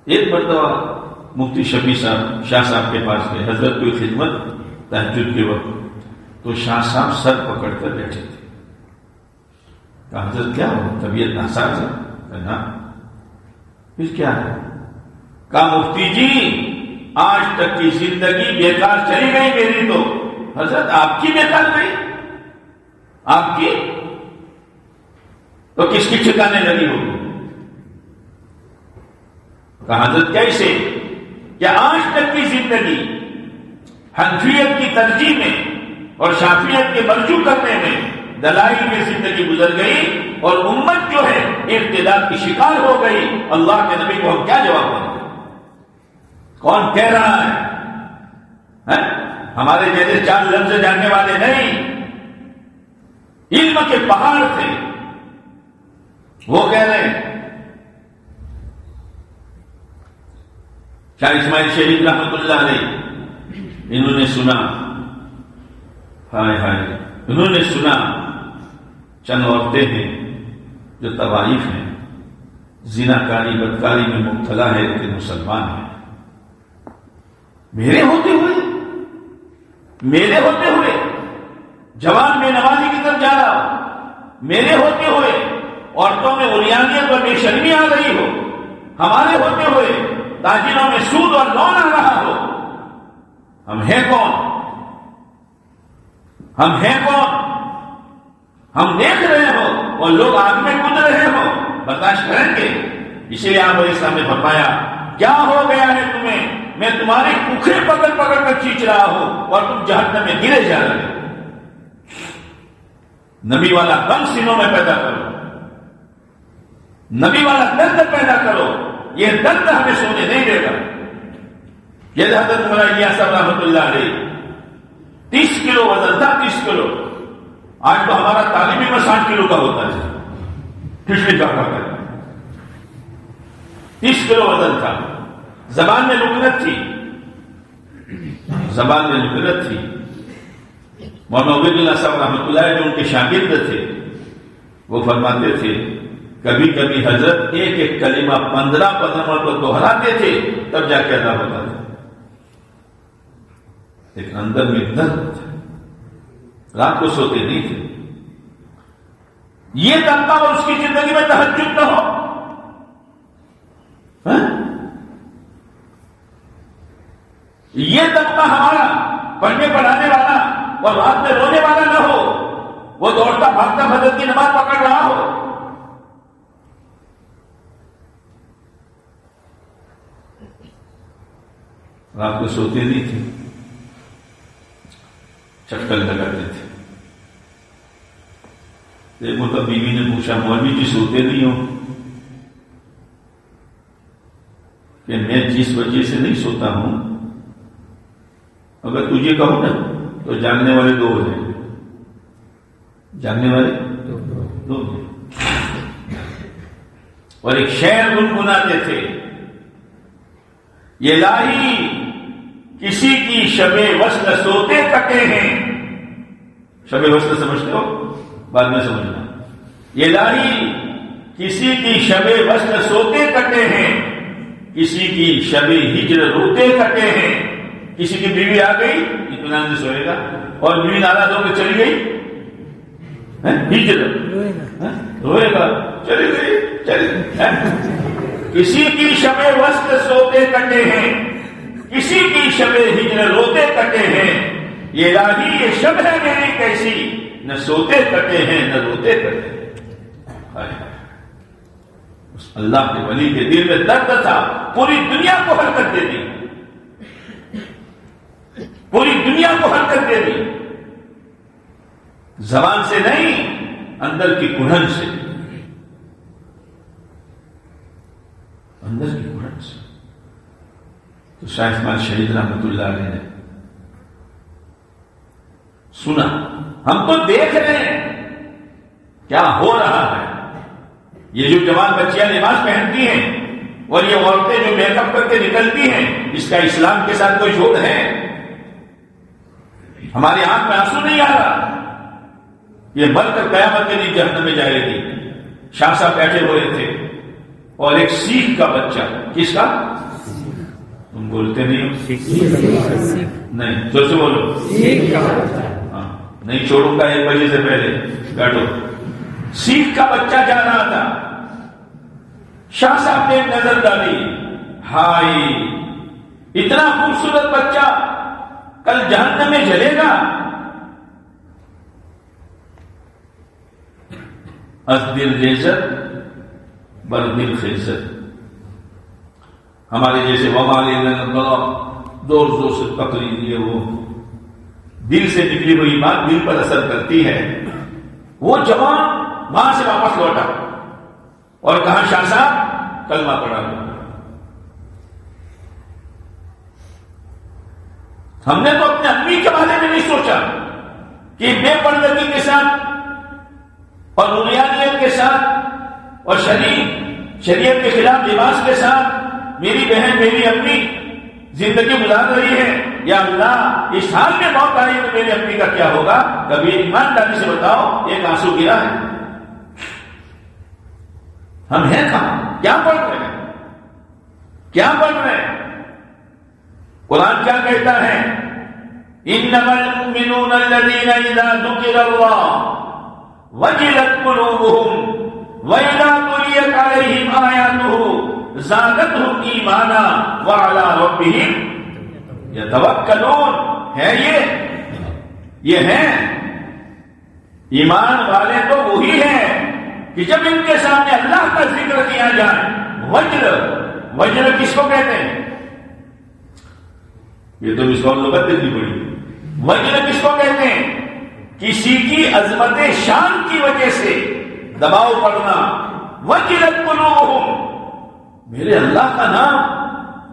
ایک مرتبہ مفتی شفیع صاحب شاہ صاحب کے پاس گئے، حضرت کوئی خدمت تہجد کے وقت، تو شاہ صاحب سر پکڑ کر بیٹھے تھے۔ کہا حضرت کیا ہو، طبیعت ناساز ہے؟ نا، پھر کیا ہے؟ کہا مفتی جی آج تک کی زندگی بیکار چلی گئی میری۔ تو حضرت آپ کی بیکار گئی؟ آپ کی تو کس کی ٹھکانے لگی ہوگی؟ کہا حضرت کیسے؟ کیا آج تک کی زندگی حنفیت کی ترجیح میں اور شافعیت کے مرجوع کرنے میں دلائل میں زندگی گزر گئی، اور امت جو ہے ارتداد کی شکار ہو گئی۔ اللہ کے نبی کو ہم کیا جواب دیں گے؟ کون کہہ رہا ہے؟ ہمارے جیسے چار لفظ جاننے والے نہیں، علم کے پہاڑ تھے، وہ کہہ رہے ہیں۔ شاہ اسماعیل شریف رحمۃ اللہ علیہ، انہوں نے سنا، ہائے ہائے، انہوں نے سنا چند عورتیں ہیں جو طوائف ہیں، زناکاری بدکاری میں مبتلا ہے کہ مسلمان ہیں۔ میرے ہوتے ہوئے جوان میں نمازی کی طرف جا رہا ہو، میرے ہوتے ہوئے عورتوں میں عریانیت اور بے شرمی آ رہی ہو، ہمارے ہوتے ہوئے تاجروں میں سود اور لون آ رہا ہو، ہم ہیں کون؟ ہم ہیں کون؟ ہم دیکھ رہے ہو اور لوگ آگ میں کود رہے ہو، برداشت کریں گے؟ اسی لیے آپ علیہ السلام نے فرمایا کیا ہو گیا ہے تمہیں؟ میں تمہارے ککھے پکڑ پکڑ کر کھینچ رہا ہوں اور تم جہنم میں گرے جا رہے ہو۔ نبی والا غم سینوں میں پیدا کرو، نبی والا درد پیدا کرو، یہ درد ہمیں سونے نہیں دے گا۔ یہ حضرت مولانا الیاس صاحب رحمۃ اللہ علیہ 30 کلو وزن تھا، 30 کلو۔ آج تو ہمارا تعلیمی میں 60 کلو کا ہوتا ہے، پچھلی کا 30 کلو وزن تھا۔ زبان میں لکنت تھی، زبان میں لکنت تھی۔ مولانا عبید اللہ صاحب رحمۃ اللہ جو ان کے شاگرد تھے، وہ فرماتے تھے کبھی کبھی حضرت ایک ایک کلمہ 15 مرتبہ دوہراتے تھے، تب جا کے ادا ہوتا تھا۔ لیکن اندر میں درد تھا، رات کو سوتے نہیں تھے۔ یہ طبقہ اور اس کی زندگی میں تہجد نہ ہو، یہ طبقہ ہمارا پڑھنے پڑھانے والا اور رات میں رونے والا نہ ہو، وہ دوڑتا بھاگتا فجر کی نماز پکڑ رہا ہو۔ رات کو سوتے نہیں تھے، چکر لگاتے تھے۔ ایک مرتبہ بیوی نے پوچھا مولوی جی سوتے نہیں ہو؟ کہ میں جس وجہ سے نہیں سوتا ہوں، اگر تجھے کہوں نا تو جاننے والے 2 ہو جائیں گے، جاننے والے 2۔ اور ایک شعر گنگناتے تھے، یہ الہی کسی کی شب وصل سوتے کٹے ہیں۔ شب وصل سمجھتے ہو؟ بعد میں سمجھنا۔ یہ الہی کسی کی شب وصل سوتے کٹے ہیں، کسی کی شب ہجر روتے کٹے ہیں۔ کسی کی بیوی آ گئی اطمینان سے سوئے گا، اور بیوی ناراض ہو کے چلی گئی ہجر روئے گا، چلی گئی چلی گئی۔ کسی کی شب وصل سوتے کٹے ہیں، کسی کی شب ہجر روتے کٹے ہیں۔ یہ الہی یہ شب ہے میری کیسی، نہ سوتے کٹے ہیں نہ روتے کٹے ہیں۔ اللہ کے ولی کے دل میں درد تھا، پوری دنیا کو حرکت دے دی، پوری دنیا کو حرکت دے دی، زبان سے نہیں اندر کی کڑھن سے، اندر کی کڑھن سے۔ تو شاہ اسماعیل شہید رحمۃ اللہ علیہ نے سنا، ہم تو دیکھ رہے ہیں کیا ہو رہا ہے، یہ جو جوان بچیاں لباس پہنتی ہیں اور یہ عورتیں جو میک اپ کر کے نکلتی ہیں، اس کا اسلام کے ساتھ کوئی جوڑ ہے؟ ہماری آنکھ میں آنسو نہیں آ رہا؟ یہ مر کر قیامت کے دن جہنم میں جائے گی۔ شاہ صاحب بیٹھے ہوئے تھے اور ایک سیکھ کا بچہ، کس کا؟ تم بولتے نہیں ہو؟ نہیں، زور سے بولو۔ ہاں، نہیں چھوڑوں گا 1 بجے سے پہلے، بیٹھو۔ سیکھ کا بچہ جا رہا تھا، شاہ صاحب نے ایک نظر ڈالی، ہائے اتنا خوبصورت بچہ کل جہنم میں جلے گا۔ از دل لیزت بر دل خیزت، ہمارے جیسے ومال زور زور سے پکڑی لیے، وہ دل سے نکلی ہوئی بات دل پر اثر کرتی ہے۔ وہ جوان وہاں سے واپس لوٹا اور کہا شاہ صاحب کلمہ پڑھا۔ ہم نے تو اپنے امی کے بارے میں نہیں سوچا کہ بے پردگی کے ساتھ اور بنیادیت کے ساتھ اور شریعت کے خلاف لباس کے ساتھ میری بہن میری امی زندگی گزار رہی ہے۔ یا اللہ اس حال میں موت آئی تو میری امی کا کیا ہوگا؟ کبھی ایمانداری سے بتاؤ ایک آنسو گرا ہے؟ ہم ہیں کہاں؟ کیا پڑھ رہے ہیں؟ کیا پڑھ رہے ہیں؟ قرآن کیا کہتا ہے؟ انما المؤمنون الذين اذا ذكر الله وجلت قلوبهم واذا تليت عليهم آياته زادتهم ایمانا وعلى ربهم يتوکلون۔ ہے یہ ہیں ایمان والے تو وہی ہیں کہ جب ان کے سامنے اللہ کا ذکر کیا جائے۔ وجر کس کو کہتے ہیں؟ یہ تو اس کو لغت دیکھنی پڑی۔ وجر کس کو کہتے ہیں؟ کسی کی عظمت شان کی وجہ سے دباؤ پڑنا۔ وجلت قلوبهم، میرے اللہ کا نام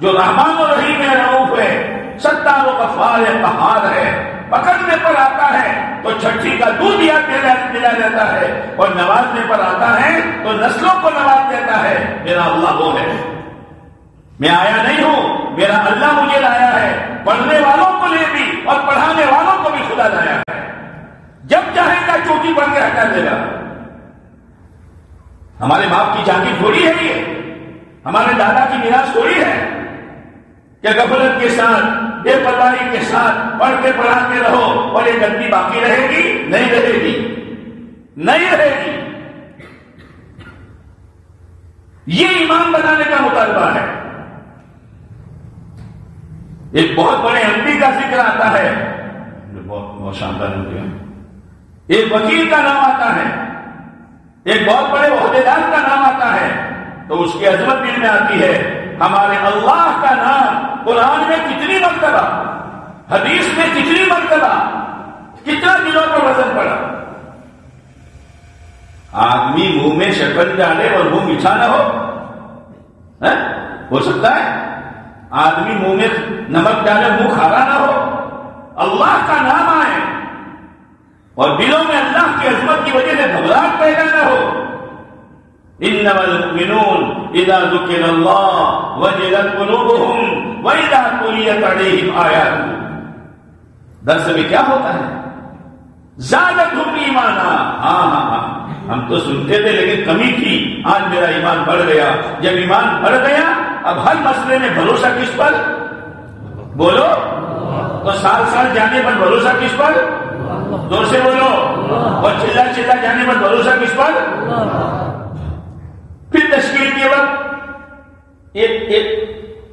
جو رحمان و رحیم ہے، رؤوف ہے، ستار و غفار ہے، قہار ہے، پکڑنے پر آتا ہے تو چھٹی کا دودھ یاد دلا دیتا ہے، اور نوازنے پر آتا ہے تو نسلوں کو نواز دیتا ہے۔ میرا اللہ وہ ہے، میں آیا نہیں ہوں، میرا اللہ مجھے لایا ہے۔ پڑھنے والوں کو لے بھی اور پڑھانے والوں کو بھی خدا لایا ہے۔ جب چاہے گا چوٹی بن کے ہٹا دے گا۔ ہمارے باپ کی جاگیر تھوڑی ہے، یہ ہمارے دادا کی میراث تھوڑی ہے کہ غفلت کے ساتھ بے پرواہی کے ساتھ پڑھتے پڑھاتے رہو اور یہ گندگی باقی رہے گی؟ نہیں رہے گی، نہیں رہے گی۔ یہ ایمان بنانے کا مطالبہ ہے۔ ایک بہت بڑے احمدی کا ذکر آتا ہے، بہت شاندار ہو گیا۔ ایک وکیل کا نام آتا ہے، ایک بہت بڑے عہدیدار کا نام آتا ہے، تو اس کی عظمت دل میں آتی ہے۔ ہمارے اللہ کا نام قرآن میں کتنی مرتبہ، حدیث میں کتنی مرتبہ، کتنا دلوں پر وزن پڑا۔ آدمی منہ میں شکر ڈالے اور منہ میٹھا نہ ہو سکتا ہے؟ آدمی منہ میں نمک ڈالے منہ کھارا نہ ہو؟ اللہ کا نام آئے اور دلوں میں اللہ کی عظمت کی وجہ سے گھبراہٹ پیدا نہ ہو۔ انما المؤمنون اذا ذکر اللہ وجلت قلوبهم واذا تليت عليهم آیاته۔ درس میں کیا ہوتا ہے؟ زادتهم ایمانا۔ ہاں ہم تو سنتے تھے لیکن کمی تھی، آج میرا ایمان بڑھ گیا۔ جب ایمان بڑھ گیا اب ہر مسئلے میں بھروسہ کس پر؟ بولو تو سال سال جانے پر بھروسہ کس پر؟ زور سے بولو۔ اور چلا چلا جانے پر بھروسہ کس پر؟ پھر تشکیل کے وقت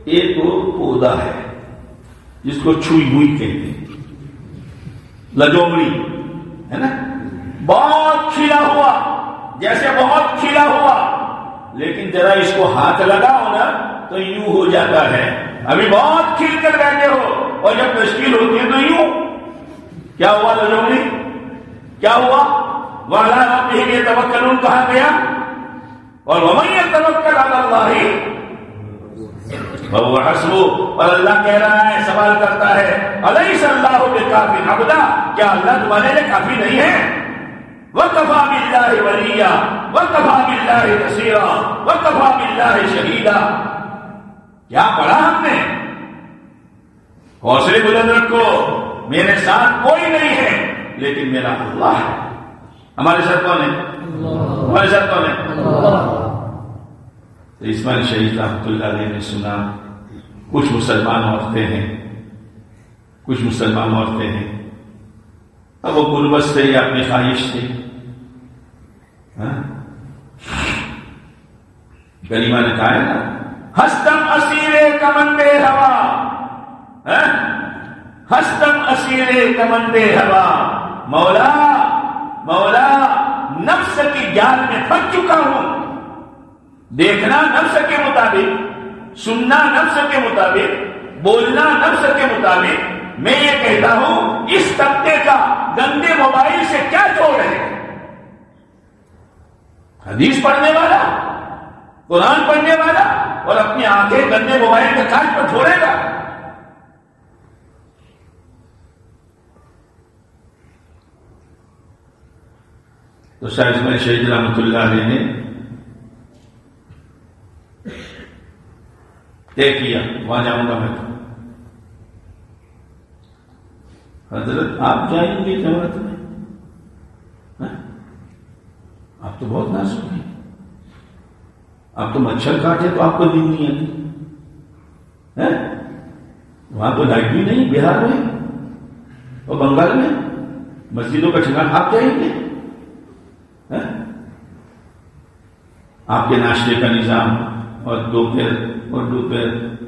ایک پودا ہے جس کو چھوئی ہوئی کہتے ہیں، لجومڑی ہے نا، بہت کھلا ہوا، جیسے بہت کھلا ہوا، لیکن ذرا اس کو ہاتھ لگاؤ نا تو یوں ہو جاتا ہے۔ ابھی بہت کھل کر بیٹھے ہو اور جب تشکیل ہوتی ہے تو یوں۔ کیا ہوا لجومڑی؟ کیا ہوا؟ وَعَلَىٰ رَبِّهِمْ يَتَوَكَّلُونَ کہا گیا، اور وَمَن يَتَوَكَّلْ عَلَى اللَّهِ فَهُوَ حَسْبُهُ۔ اور اللہ کہہ رہا ہے، سوال کرتا ہے، أَلَيْسَ اللَّهُ بِكَافٍ عَبْدًا، کیا اللہ تمہارے لیے کافی نہیں ہے؟ وَكَفَىٰ بِاللَّهِ وَلِيًّا وَكَفَىٰ بِاللَّهِ نَصِيرًا وَكَفَىٰ بِاللَّهِ شَهِيدًا۔ کیا پڑھا ہم نے؟ حوصلے بلند رکھو، میرے ساتھ کوئی نہیں ہے لیکن میرا اللہ ہے۔ ہمارے ساتھ کون ہے؟ ہمارے ساتھ کون ہے؟ تو اسماعیل شہید رحمۃ اللہ علیہ نے سنا کچھ مسلمان عورتیں ہیں، کچھ مسلمان عورتیں ہیں، اب وہ غربت سے یا اپنی خواہش سے غریبہ نے کہا ہے نا، ہستم اسیر کمندے ہوا، ہستم اسیر کمندے ہوا، مولا مولا نفس کی جال میں پھنس چکا ہوں، دیکھنا نفس کے مطابق، سننا نفس کے مطابق، بولنا نفس کے مطابق، میں یہ کہتا ہوں اس طبقے کا گندے موبائل سے کیا چھوڑ ہے؟ حدیث پڑھنے والا، قرآن پڑھنے والا، اور اپنی آنکھیں گندے موبائل کے کاٹ پر چھوڑے گا؟ تو شاید میں شہید رحمۃ اللہ علیہ نے طے کیا وہاں جاؤں گا میں۔ حضرت آپ جائیں گے جماعت میں؟ آپ تو بہت نازک ہیں، آپ تو مچھر کاٹے تو آپ کو دن نہیں آتی، وہاں تو لائٹ بھی نہیں، بہار میں اور بنگال میں مسجدوں کا ٹھکانا آپ جائیں گے؟ آپ کے ناشتے کا نظام اور دوپہر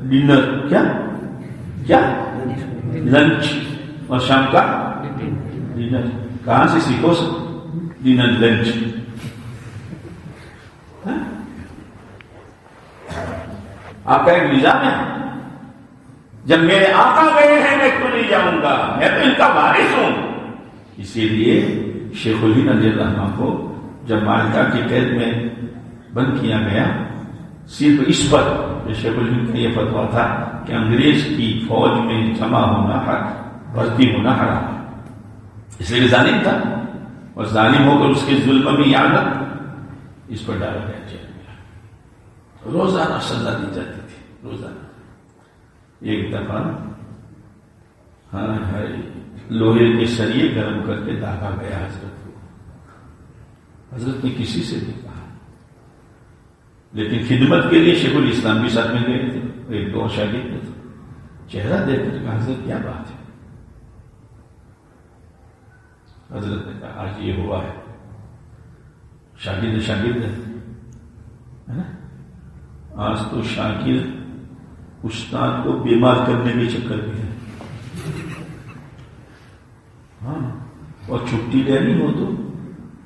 ڈنر، کیا لنچ اور شام کا ڈنر، کہاں سے سیکھو سب ڈنر لنچ؟ آپ کا ایک نظام ہے، جب میرے آقا گئے ہیں میں کیوں نہیں جاؤں گا، میں تو ان کا وارث ہوں۔ اسی لیے شیخ الہند رضی اللہ عنہ کو جب مالکا کی قید میں بند کیا گیا، صرف اس پر شیخ الہند کا یہ فتویٰ تھا کہ انگریز کی فوج میں جمع ہونا حق، بھرتی ہونا حرام، اس لیے ظالم تھا، اور ظالم ہو کر اس کے ظلم میں اعانت اس پر ڈالا گیا۔ روزانہ سزا دی جاتی تھی، روزانہ۔ ایک دفعہ لوہے کے سریے گرم کر کے داغا گیا حضرت کو، حضرت نے کسی سے نہیں کہا، لیکن خدمت کے لیے شیخ الاسلام بھی ساتھ میں گئے تھے، ایک دو شاگرد تھے، چہرہ دیکھ کر کہا حضرت کیا بات ہے؟ حضرت نے کہا آج یہ ہوا ہے، شاگرد ہے نا، آج تو شاگرد استاد کو بیمار کرنے کے چکر میں ہے، ہاں، اور چھٹی لینی ہو تو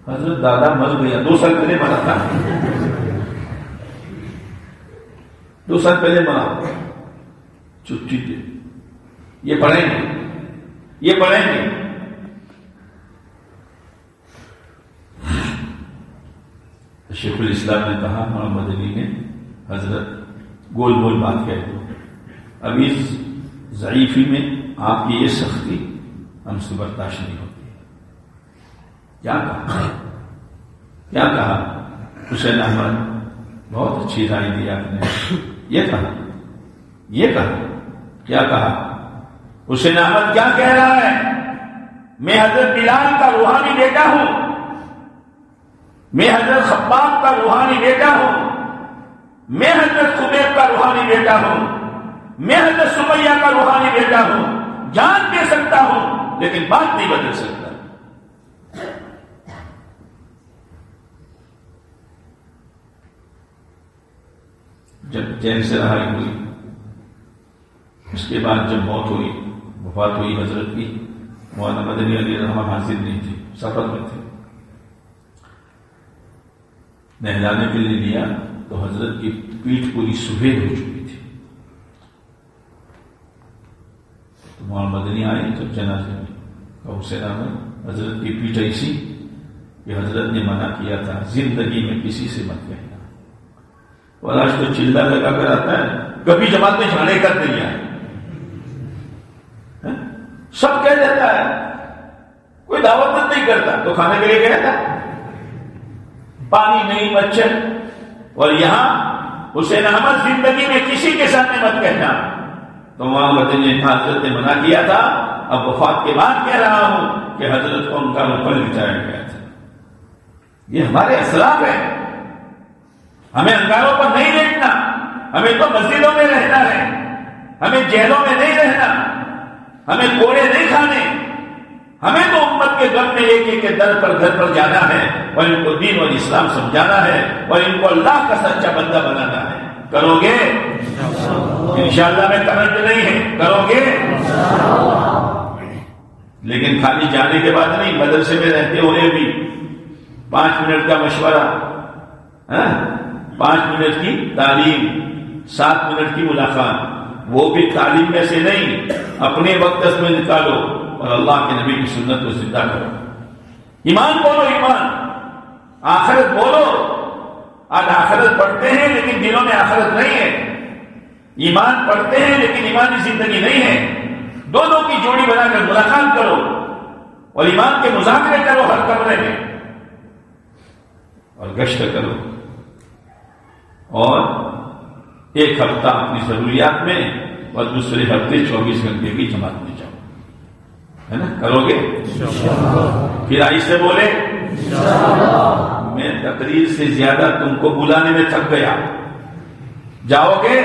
حضرت دادا مر گیا، 2 سال پہلے مرا تھا، 2 سال پہلے مرا، چھٹی دے، یہ پڑھیں گے۔ شیخ الاسلام نے کہا، محمد علی نے، حضرت گول بات کہہ دو، ابھی ضعیفی میں آپ کی یہ سختی ہم سے برداشت نہیں ہوتی۔ کیا کہا حسین احمد؟ بہت اچھی رائے دی آپ نے، یہ کہا کیا کہا؟ حسین احمد کیا کہہ رہا ہے؟ میں حضرت بلال کا روحانی بیٹا ہوں، میں حضرت خباب کا روحانی بیٹا ہوں، میں حضرت خبیب کا روحانی بیٹا ہوں، میں حضرت سمیہ کا روحانی بیٹا ہوں، جان دے سکتا ہوں لیکن بات نہیں بدل سکتا۔ جب جیل سے رہائی ہوئی، اس کے بعد جب موت ہوئی، وفات ہوئی حضرت کی، مولانا مدنی علیہ الرحمہ حاضر نہیں تھی، سفر میں تھے، نہلانے کے لیے لیا تو حضرت کی پیٹھ پوری سفید ہو چکی تھی، تو مولانا مدنی آئے جب جنازے میں، حسین احمد حضرت کی پیٹھ ایسی کہ حضرت نے منع کیا تھا زندگی میں کسی سے مت کہنا، اور آج تو چلا لگا کر آتا ہے، کبھی جماعت میں جانے کر نہیں آئے، سب کہہ دیتا ہے، کوئی دعوت نہیں کرتا تو کھانے کے لیے کہتا، پانی نہیں مچھر، اور یہاں حسین احمد زندگی میں کسی کے سامنے مت کہنا. تو وہاں مدنی حضرت نے منع کیا تھا. اب وفات کے بعد کہہ رہا ہوں کہ حضرت کو ان کا اوپر لٹایا گیا تھا. یہ ہمارے اسلاف ہے. ہمیں انگاروں پر نہیں لیٹنا. ہمیں تو مسجدوں میں رہنا ہے. ہمیں جیلوں میں نہیں رہنا. ہمیں کوڑے نہیں کھانے. ہمیں تو امت کے گھر میں ایک ایک کے در پر گھر پر جانا ہے اور ان کو دین اور اسلام سمجھانا ہے اور ان کو اللہ کا سچا بندہ بنانا ہے. کرو گے؟ انشاءاللہ میں کرنٹ نہیں ہے. کرو گے؟ لیکن خالی جانے کے بعد نہیں. مدرسے میں رہتے ہوئے بھی 5 منٹ کا مشورہ, 5 منٹ کی تعلیم, 7 منٹ کی ملاقات, وہ بھی تعلیم میں سے نہیں, اپنے وقت میں نکالو اور اللہ کے نبی کی سنت کو زندہ کرو. ایمان بولو, ایمان. آخرت بولو. آج آخرت پڑھتے ہیں لیکن دلوں میں آخرت نہیں ہے. ایمان پڑھتے ہیں لیکن ایمانی زندگی نہیں ہے. دونوں کی جوڑی بنا کر ملاقات کرو اور ایمان کے مذاکرے کرو ہر کمرے میں اور گشت کرو. اور ایک ہفتہ اپنی ضروریات میں اور دوسرے ہفتے 24 گھنٹے کی جماعت میں جاؤ. ہے نا؟ کرو گے؟ پھر آئی سے بولے میں تقریر سے زیادہ تم کو بلانے میں تھک گیا. جاؤ گے؟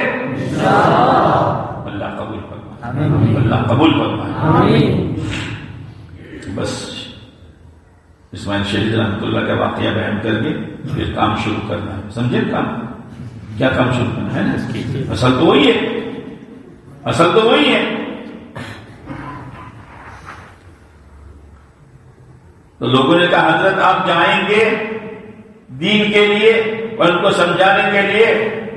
اللہ قبول فرمائے. اللہ قبول فرمائے. بس اسماعیل شہید رحمۃ اللہ کا واقعہ بیان کر کے پھر کام شروع کرنا ہے. سمجھے کام کیا کام شروع کرنا ہے نا؟ اصل تو وہی ہے. اصل تو وہی ہے. تو لوگوں نے کہا حضرت آپ جائیں گے دین کے لیے اور ان کو سمجھانے کے لیے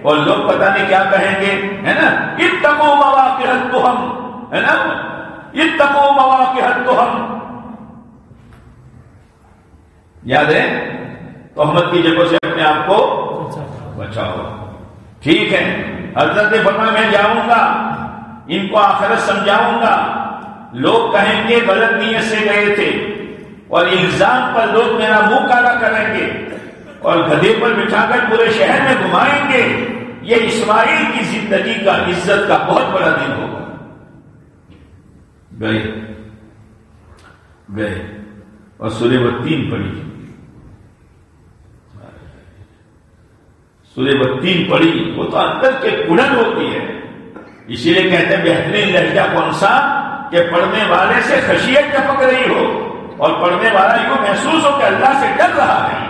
اور لوگ پتہ نہیں کیا کہیں گے, ہے نا؟ اتقوا مواقع التهم, ہے نا؟ اتقوا مواقع التهم. یاد ہے تہمت کی جگہوں سے اپنے آپ کو بچاؤ. ٹھیک ہے. حضرت نے فرمایا میں جاؤں گا, ان کو آخرت سمجھاؤں گا. لوگ کہیں گے غلط نیت سے گئے تھے اور الزام پر لوگ میرا منہ کالا کریں گے اور گدھے پر بٹھا کر پورے شہر میں گھمائیں گے. یہ اسماعیل کی زندگی کا عزت کا بہت بڑا دن ہوگا. گئے اور سورہ والتین پڑھی. سورہ والتین پڑھی. وہ تو اندر کے کڑن ہوتی ہے. اسی لیے کہتے ہیں بہترین لہجہ کون سا کہ پڑھنے والے سے خشیت ٹپک رہی ہو اور پڑھنے والا یوں محسوس ہو کہ اللہ سے ڈر رہا ہے.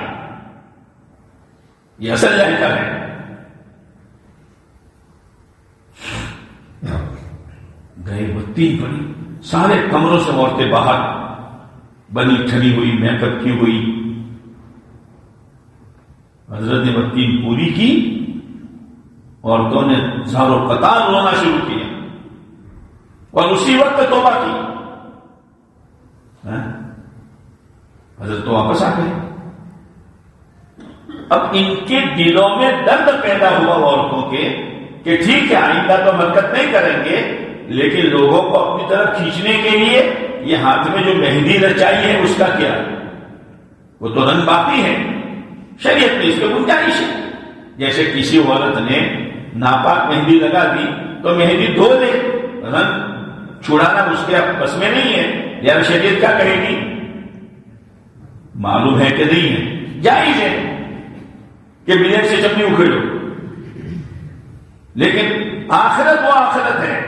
یہ اصل لہجہ ہے. گئے والتین پڑھی. سارے کمروں سے عورتیں باہر بنی ٹھنی ہوئی, میک اپ کی ہوئی. حضرت نے والتین پوری کی. عورتوں نے زار و قطار رونا شروع کیا اور اسی وقت توبہ کی. حضرت تو واپس آ گئے. اب ان کے دلوں میں درد پیدا ہوا عورتوں کے کہ ٹھیک ہے آئندہ تو حرکت نہیں کریں گے, لیکن لوگوں کو اپنی طرف کھینچنے کے لیے یہ ہاتھ میں جو مہندی رچائی ہے اس کا کیا؟ وہ تو رنگ باقی ہے. شریعت میں اس کی گنجائش ہے. جیسے کسی عورت نے ناپاک مہندی لگا دی تو مہندی دھو دے, رنگ چھڑانا اس کے بس میں نہیں ہے. یار شریعت کیا کہے گی؟ معلوم ہے کہ نہیں ہے. جائز ہے کہ بلیڈ سے چپنی اکھیڑو, لیکن آخرت وہ آخرت ہے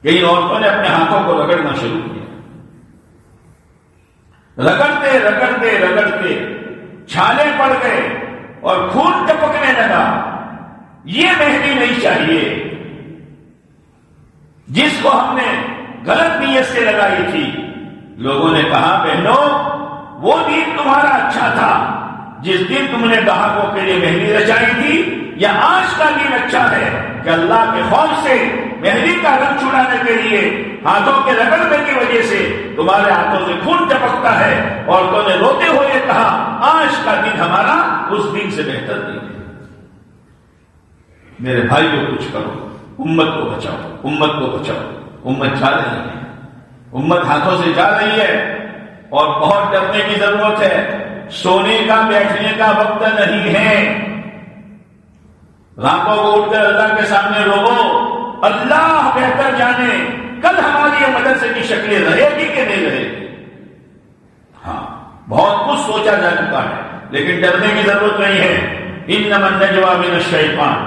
کہ ان عورتوں نے اپنے ہاتھوں کو رگڑنا شروع کیا. رگڑتے رگڑتے رگڑتے چھالے پڑ گئے اور خون ٹپکنے لگا. یہ مہندی نہیں چاہیے جس کو ہم نے غلط نیت سے لگائی تھی. لوگوں نے کہا بہنوں وہ دن تمہارا اچھا تھا جس دن تم نے گاہکوں کے لیے مہندی رچائی تھی, یا آج کا دن اچھا ہے کہ اللہ کے خوف سے مہندی کا رنگ چھڑانے کے لیے ہاتھوں کے رگڑنے کی وجہ سے تمہارے ہاتھوں سے خون ٹپکتا ہے. عورتوں نے روتے ہوئے کہا آج کا دن ہمارا اس دن سے بہتر دن ہے. میرے بھائیوں کچھ کرو, امت کو بچاؤ, امت کو بچاؤ. امت جا رہی ہے, امت ہاتھوں سے جا رہی ہے اور بہت ڈرنے کی ضرورت ہے. سونے کا بیٹھنے کا وقت نہیں ہے. راتوں کو اٹھ کر اللہ کے سامنے رو، اللہ بہتر جانے کل ہماری یہ مدرسے کی شکلیں رہے گی کہ نہیں رہے گی۔ ہاں بہت کچھ سوچا جا چکا ہے، لیکن ڈرنے کی ضرورت نہیں ہے۔ انما النجوى من الشیطان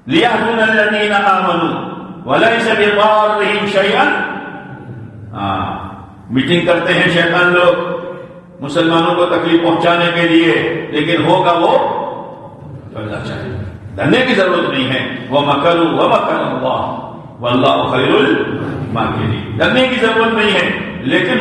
لیحزن الذین آمنوا ولیس بضارهم شیئا۔ میٹنگ کرتے ہیں شیطان لوگ مسلمانوں کو تکلیف پہنچانے کے لیے، لیکن ہوگا وہ اللہ چاہیے، ڈرنے کی ضرورت نہیں ہے۔ وَمَكَرُوا وَمَكَرَ اللَّهُ وَاللَّهُ خَيْرُ الْمَاكِرِينَ۔ ڈرنے کی ضرورت نہیں ہے، لیکن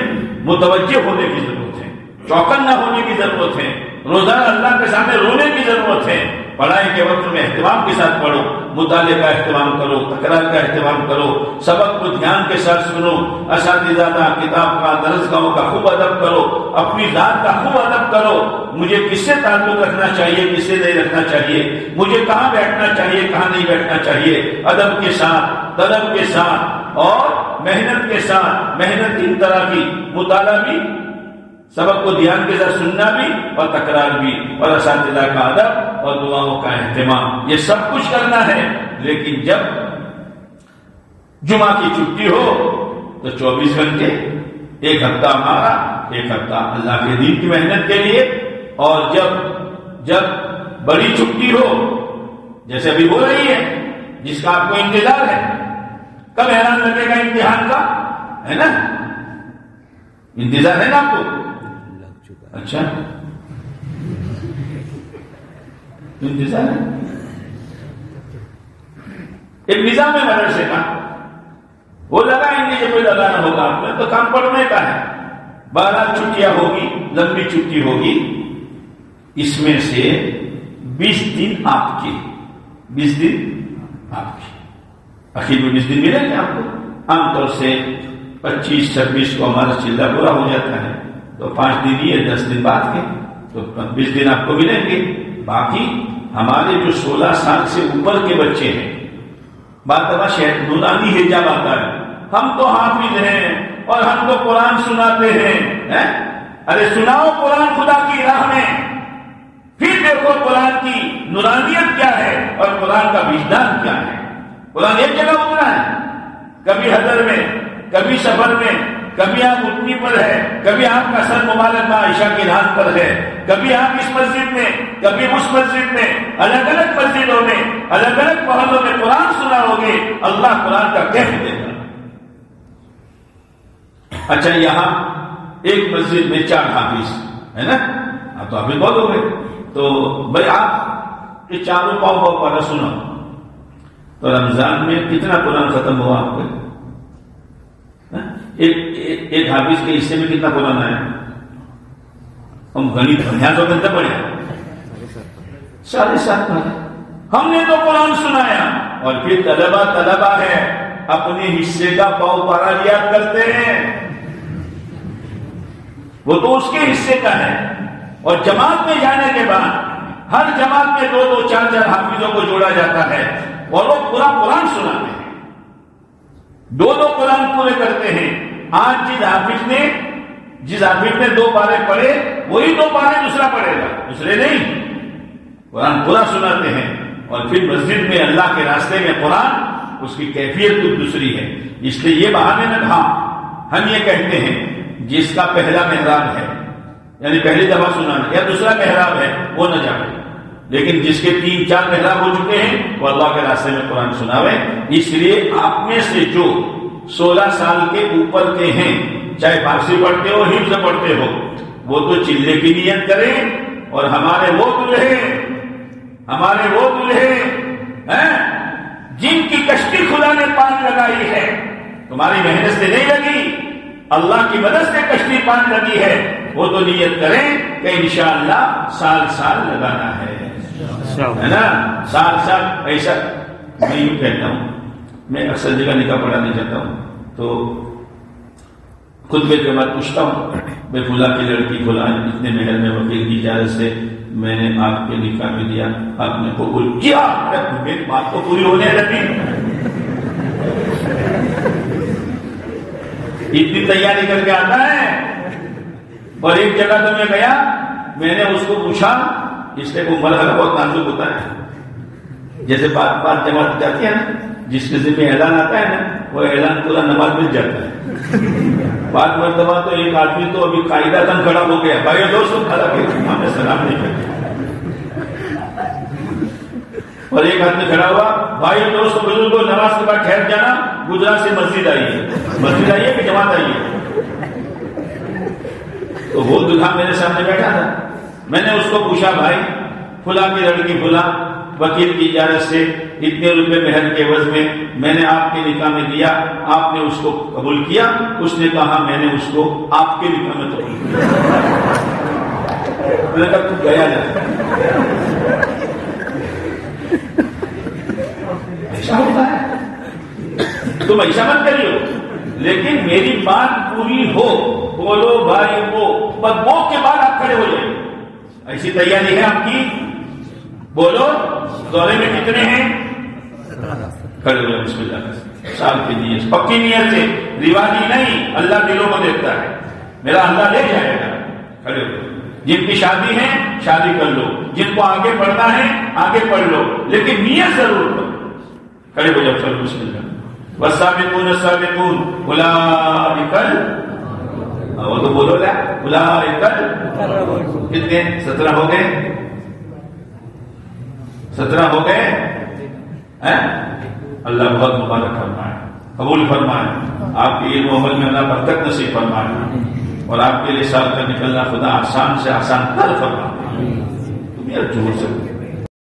متوجہ ہونے کی ضرورت ہے، چوکنا ہونے کی ضرورت ہے، روزانہ اللہ کے سامنے رونے کی ضرورت ہے۔ پڑھائی کے وقت میں اہتمام کے ساتھ پڑھو، مطالعے کا اہتمام کرو، تکرار کا اہتمام کرو، سبق کو دھیان کے ساتھ سنو، اساتذہ کتاب کا درسگاہوں کا خوب ادب کرو، اپنی ذات کا خوب ادب کرو۔ مجھے کس سے تعلق رکھنا چاہیے، کس سے نہیں رکھنا چاہیے، مجھے کہاں بیٹھنا چاہیے، کہاں نہیں بیٹھنا چاہیے، ادب کے ساتھ، طلب کے ساتھ اور محنت کے ساتھ۔ محنت ان طرح کی، مطالعہ بھی، سبق کو دھیان کے ساتھ سننا بھی اور تکرار بھی، اور اساتذہ کا ادب اور دعاؤں کا اہتمام، یہ سب کچھ کرنا ہے۔ لیکن جب جمعہ کی چھٹی ہو تو 24 گھنٹے، ایک ہفتہ ہمارا، ایک ہفتہ اللہ کے دین کی محنت کے لیے، اور جب بڑی چھٹی ہو جیسے ابھی ہو رہی ہے، جس کا آپ کو انتظار ہے، کب اعلان لگے گا امتحان کا، ہے نا؟ انتظار ہے نا آپ کو؟ اچھا انتظار ہے۔ ایک نظام ہے مدرسے کا، وہ لگائیں گے جب کوئی لگانا ہوگا آپ میں، تو کام پڑھنے کا ہے۔ 12 چھٹیاں ہوگی، لمبی چھٹی ہوگی، اس میں سے 20 دن آپ کے، 20 دن آپ کے، آخر میں 20 دن ملیں گے آپ کو۔ عام طور سے 25-26 کو ہمارا چلہ پورا ہو جاتا ہے، تو 5 دن ہی ہے، 10 دن بعد کے، تو 20 دن آپ کو ملیں گے۔ باقی ہمارے جو 16 سال سے اوپر کے بچے ہیں، بات دفعہ شہد نورانی حجاب آتا ہے، ہم تو حافظ ہیں اور ہم تو قرآن سناتے ہیں۔ ارے سناؤ قرآن خدا کی راہ میں، پھر دیکھو قرآن کی نورانیت کیا ہے اور قرآن کا وجدان کیا ہے۔ قرآن ایک جگہ اترا ہے، کبھی حضر میں، کبھی سفر میں، کبھی آپ اٹھنی پر ہے، کبھی آپ کا سر مبارک عائشہ کی رات پر ہے، کبھی آپ اس مسجد میں، کبھی اس مسجد میں، الگ الگ مسجدوں میں، الگ الگ محلوں میں قرآن سنا ہوگے، اللہ قرآن کا کیف دے گا۔ اچھا یہاں ایک مسجد میں 4 حافظ ہے نا، اب تو حافظ بہت ہو گئے، تو بھائی آپ یہ چاروں پاؤ پڑھا سنا، تو رمضان میں کتنا قرآن ختم ہوا آپ کو؟ ایک حافظ کے حصے میں کتنا قرآن آیا؟ ہم غنی دھیان تو گھنٹہ پڑے 7.5 پڑھے۔ ہم نے تو قرآن سنایا، اور پھر طلبہ ہے اپنے حصے کا پاؤ پارا یاد کرتے ہیں، وہ تو اس کے حصے کا ہے۔ اور جماعت میں جانے کے بعد ہر جماعت میں 2-2 4-4 حافظوں کو جوڑا جاتا ہے، اور وہ پورا قرآن سناتے ہیں، 2 قرآن پورے کرتے ہیں۔ آج جس حافظ نے 2 پارے پڑھے، وہی 2 پارے دوسرا پڑھے گا، دوسرے نہیں۔ قرآن پورا سناتے ہیں، اور پھر مسجد میں اللہ کے راستے میں قرآن، اس کی کیفیت کچھ دوسری ہے۔ اس لیے یہ بہانے میں کہا، ہم یہ کہتے ہیں جس کا پہلا محراب ہے، یعنی پہلی دفعہ سنانا، یا دوسرا محراب ہے، وہ نہ جانے، لیکن جس کے 3-4 محراب ہو چکے ہیں وہ اللہ کے راستے میں قرآن سناوے۔ اس لیے آپ میں سے جو 16 سال کے اوپر کے ہیں، چاہے فارسی پڑھتے ہو، حفظ پڑھتے ہو، وہ تو چلے کی نیت کریں، اور ہمارے وہ دلہے ہیں جن کی کشتی خدا نے پان لگائی ہے، تمہاری محنت سے نہیں لگی، اللہ کی مدد سے کشتی پان لگی ہے، وہ تو نیت کریں کہ انشاءاللہ سال لگانا ہے نا، سال ایسا۔ میں یوں کہتا ہوں، میں اکثر جگہ نکاح پڑھانے جاتا ہوں، تو خطبے کے بعد پوچھتا ہوں، میں فلاں کی لڑکی فلاں اتنے محل میں وکیل کی اجازت سے میں نے آپ کے نکاح میں دیا، آپ نے قبول کیا؟ میری بات تو پوری ہونے لگی، اتنی تیاری کر کے آتا ہے۔ اور ایک جگہ تو میں گیا، میں نے اس کو پوچھا، اس لیے کو مرحلہ بہت نازک ہوتا ہے، جیسے بات بات جماعت جاتی ہے نا، جس کے ذمہ اعلان آتا ہے نا، وہ اعلان پورا نماز مل جاتا ہے. بعد مرتبہ تو ایک آدمی تو ابھی قاعدہ تن کھڑا ہو گیا، بھائی دوستوں کھڑا کے ہمیں سلام نہیں کرتے، اور ایک آدمی کھڑا ہوا، بھائی دوستوں بزرگوں نماز کے بعد ٹھہر جانا، گجرات سے مسجد آئیے کہ جماعت آئیے. تو وہ دلہا میرے سامنے بیٹھا تھا. میں نے اس کو پوچھا، بھائی فلاں کی لڑکی فلاں وکیل کی اجازت سے اتنے روپے مہر کے عوض میں نے آپ کے نکاح میں دیا، آپ نے اس کو قبول کیا؟ اس نے کہا میں نے اس کو آپ کے نکاح میں قبول کیا. میں نے کہا تو گیا جا، ایسا ہوتا ہے، تم ایسا مت کریو، لیکن میری بات پوری ہو، بولو بھائی وہ، بس وہ کے بعد آپ کھڑے ہو جائیں. ایسی تیاری ہے آپ کی؟ بولو دورے میں کتنے ہیں؟ کھڑے ہو جائیں. بسم اللہ، سال کی نیت، پکی نیت سے، رواجی نہیں. اللہ دلوں کو دیکھتا ہے، میرا اللہ لے جائے گا. کھڑے ہو، جن کی شادی ہے شادی کر لو، جن کو آگے پڑھنا ہے آگے پڑھ لو، لیکن نیت ضرور کرو. کھڑے ہو جاؤ. چلو بسم اللہ. والسابقون السابقون اولئک، وہ تو بولو نا، اولئک کتنے؟ 17 ہو گئے، 17 ہو گئے. اللہ بہت مبارک فرمائے، قبول فرمائے، آپ کے علم و عمل میں اللہ برکت نصیب فرمائے، اور آپ کے لیے سال کا نکلنا خدا آسان سے آسان کر فرمائے. تم یہ جوڑ سکتے